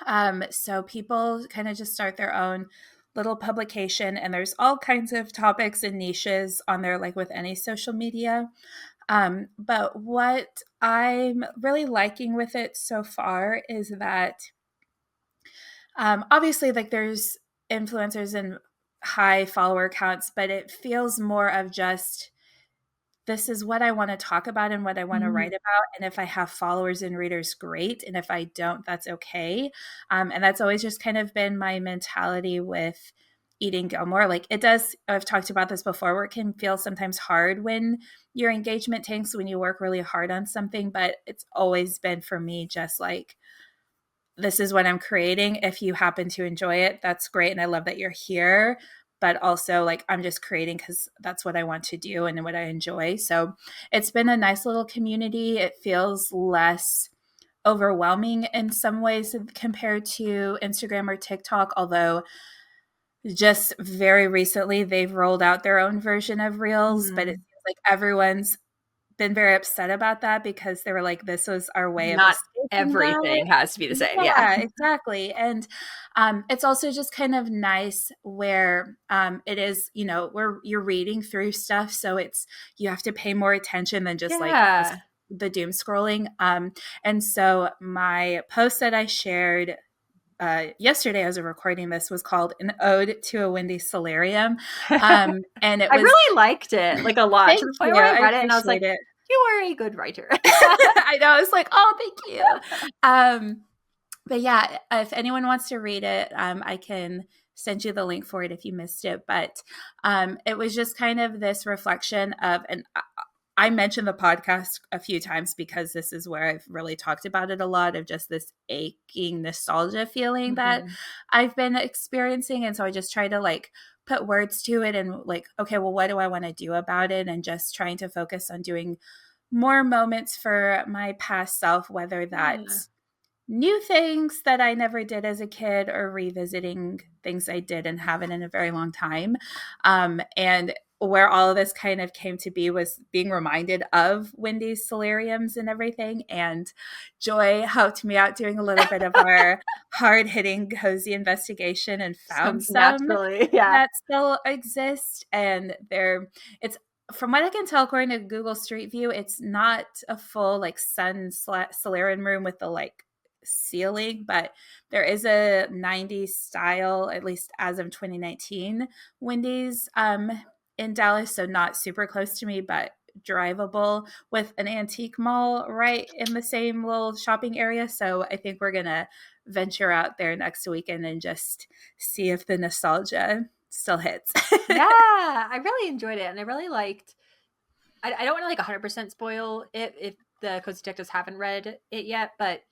Ah. So people kind of just start their own little publication, and there's all kinds of topics and niches on there, like with any social media. But what I'm really liking with it so far is that obviously, like there's influencers and high follower counts, but it feels more of just this is what I want to talk about and what I want to Mm. write about. And if I have followers and readers, great. And if I don't, that's okay. And that's always just kind of been my mentality with eating Gilmore. Like it does, I've talked about this before, where it can feel sometimes hard when your engagement tanks when you work really hard on something. But it's always been for me just like, this is what I'm creating. If you happen to enjoy it, that's great. And I love that you're here. But also, like, I'm just creating because that's what I want to do and what I enjoy. So it's been a nice little community. It feels less overwhelming in some ways compared to Instagram or TikTok, although just very recently they've rolled out their own version of Reels, but it Mm. seems like everyone's been very upset about that because they were like, this was our way of Not escaping that. everything has to be the same. Yeah. Yeah, exactly. And it's also just kind of nice where it is, where you're reading through stuff. So you have to pay more attention than just like Yeah. the doom scrolling. And so my post that I shared yesterday as a recording this was called An Ode to a Windy Solarium. And it I was, really liked it, like, a lot, to thank the point you. where I I read it and I was appreciate like, it. "You are a good writer." I know. I was like, oh, thank you. But yeah, if anyone wants to read it, I can send you the link for it if you missed it. But it was just kind of this reflection of, and I mentioned the podcast a few times because this is where I've really talked about it a lot of just this aching nostalgia feeling that Mhm. I've been experiencing. And so I just try to like put words to it and like, okay, well, what do I want to do about it? And just trying to focus on doing more moments for my past self, whether Yeah. that's new things that I never did as a kid or revisiting things I did and haven't in a very long time. And where all of this kind of came to be was being reminded of Wendy's solariums and everything. And Joy helped me out doing a little bit of our hard hitting cozy investigation and found Some some naturally, yeah. that still exist. And it's, from what I can tell, according to Google Street View, it's not a full like solarium room with the like ceiling, but there is a 90s style, at least as of 2019, Wendy's in Dallas, so not super close to me, but drivable, with an antique mall right in the same little shopping area. So I think we're gonna venture out there next weekend and just see if the nostalgia still hits. Yeah, I really enjoyed it, and I really liked. I don't want to like 100% spoil it if the Cozy Detectives haven't read it yet, but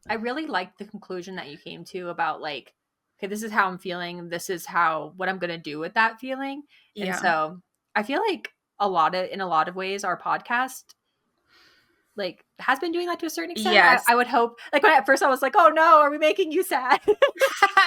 I really liked the conclusion that you came to about like, okay, this is how I'm feeling. This is how what I'm gonna do with that feeling, and Yeah. so I feel like in a lot of ways, our podcast like has been doing that to a certain extent. Yes. I would hope like when at first I was like, oh no, are we making you sad?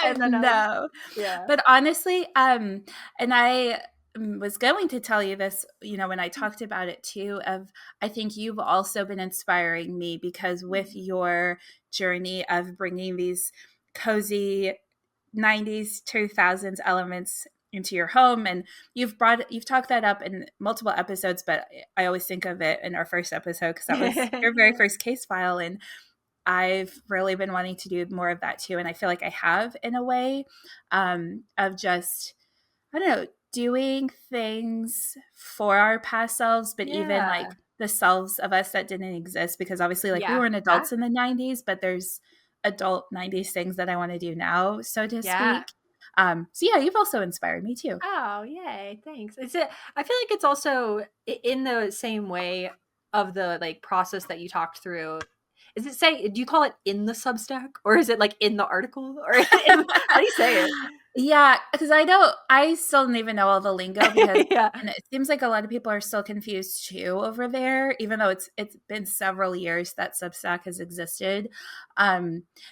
And then No. yeah. But honestly, and I was going to tell you this, when I talked about it too, of I think you've also been inspiring me because with your journey of bringing these cozy 90s 2000s elements into your home, and you've talked that up in multiple episodes, but I always think of it in our first episode because that was your very first case file, and I've really been wanting to do more of that too. And I feel like I have in a way, of just, I don't know, doing things for our past selves, but even like Yeah. the selves of us that didn't exist, because obviously like we Yeah. weren't Yeah. adults in the 90s, but there's adult 90s things that I want to do now, so to Yeah. speak. So yeah, you've also inspired me too. Oh, yay. Thanks. I feel like it's also in the same way of the like process that you talked through. Is it say do you call it in the Substack or is it like in the article or how do you say Yeah, because I still don't even know all the lingo because it? Yeah. and it seems like a lot of people are still confused too over there, even though it's been several years that Substack has existed.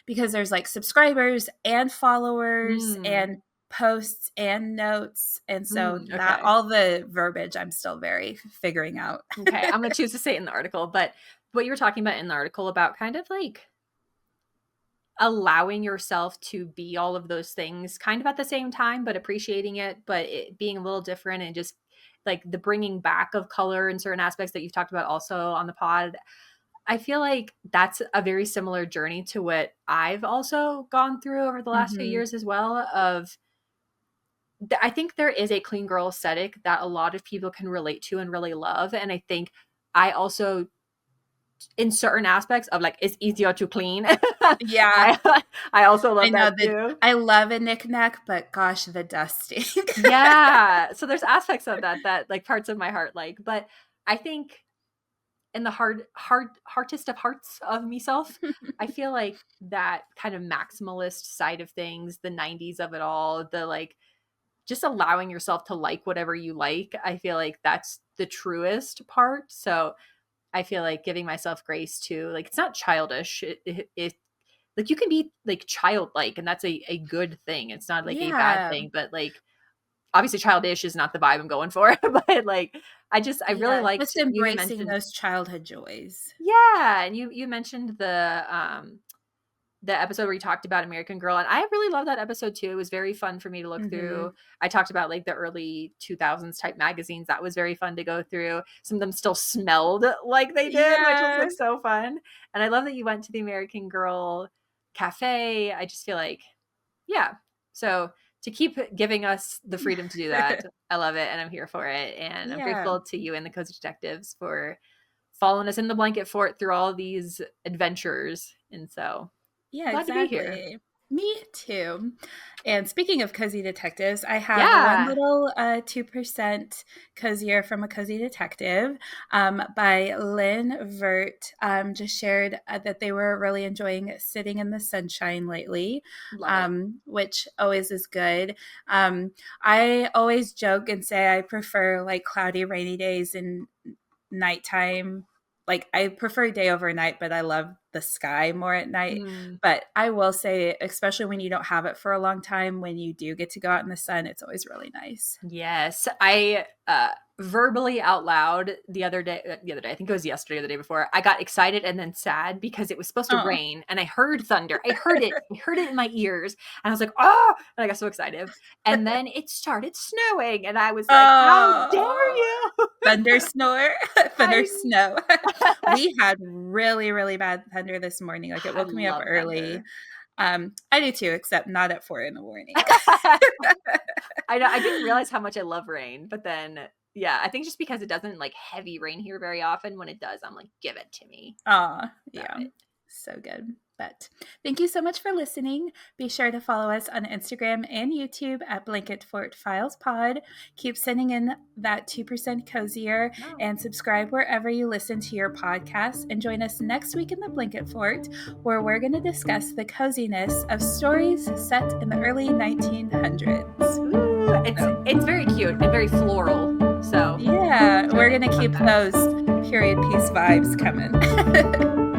Because there's like subscribers and followers Mm, and posts and notes. And so that okay. all the verbiage I'm still very figuring out. Okay. I'm gonna choose to say it in the article, but what you were talking about in the article about kind of like allowing yourself to be all of those things kind of at the same time, but appreciating it, but it being a little different and just like the bringing back of color in certain aspects that you've talked about also on the pod. I feel like that's a very similar journey to what I've also gone through over the last few Hmm. years as well. I think there is a clean girl aesthetic that a lot of people can relate to and really love. And I think I also in certain aspects of like it's easier to clean. Yeah, I I also I love know that that too. I love a knickknack, but gosh, the dusting. Yeah. So there's aspects of that like parts of my heart like, but I think in the heartest of hearts of myself, I feel like that kind of maximalist side of things, the 90s of it all, the like just allowing yourself to like whatever you like, I feel like that's the truest part. So I feel like giving myself grace to like it's not childish. It like you can be like childlike and that's a good thing. It's not like a bad Yeah. thing, but like obviously childish is not the vibe I'm going for. But like I really Yeah, liked just you even embracing mentioned those childhood joys. yeah, and you mentioned the episode where you talked about American Girl, and I really love that episode too. It was very fun for me to look through. Mhm. I talked about like the early 2000s type magazines. That was very fun to go through. Some of them still smelled like they did, which was Yeah. like so fun. And I love that you went to the American Girl cafe. I just feel like, yeah. So to keep giving us the freedom to do that, I love it and I'm here for it. And I'm Yeah. grateful to you and the Cozy Detectives for following us in the blanket fort through all these adventures. And so Yeah, glad to be here. exactly. Me too. And speaking of cozy detectives, I have one Yeah. little 2% cozier from a cozy detective by Lynn Vert. Just shared that they were really enjoying sitting in the sunshine lately, Love it. which always is good. I always joke and say I prefer like cloudy, rainy days and nighttime. Like I prefer day over night, but I love the sky more at night. Mm. But I will say, especially when you don't have it for a long time, when you do get to go out in the sun, it's always really nice. Yes, I verbally out loud I think it was yesterday or the day before, I got excited and then sad because it was supposed to Oh, rain and I heard thunder. I heard it in my ears and I was like, "Oh!" And I got so excited. And then it started snowing and I was like, "How dare oh, you?" thunder snore, thunder I snow. We had really, really bad thunder this morning. Like it I woke me up love early. thunder. I do too, except not at 4 in the morning. I know, I didn't realize how much I love rain, but then yeah, I think just because it doesn't like heavy rain here very often, when it does, I'm like, "Give it to me." Aw, Love yeah. it. So good. But thank you so much for listening. Be sure to follow us on Instagram and YouTube at Blanket Fort Files Pod. Keep sending in that 2% cozier No. and subscribe wherever you listen to your podcasts. And join us next week in the Blanket Fort, where we're going to discuss the coziness of stories set in the early 1900s. Ooh, it's very cute and very floral. So Yeah, we're excited going to about keep that. those period piece vibes coming.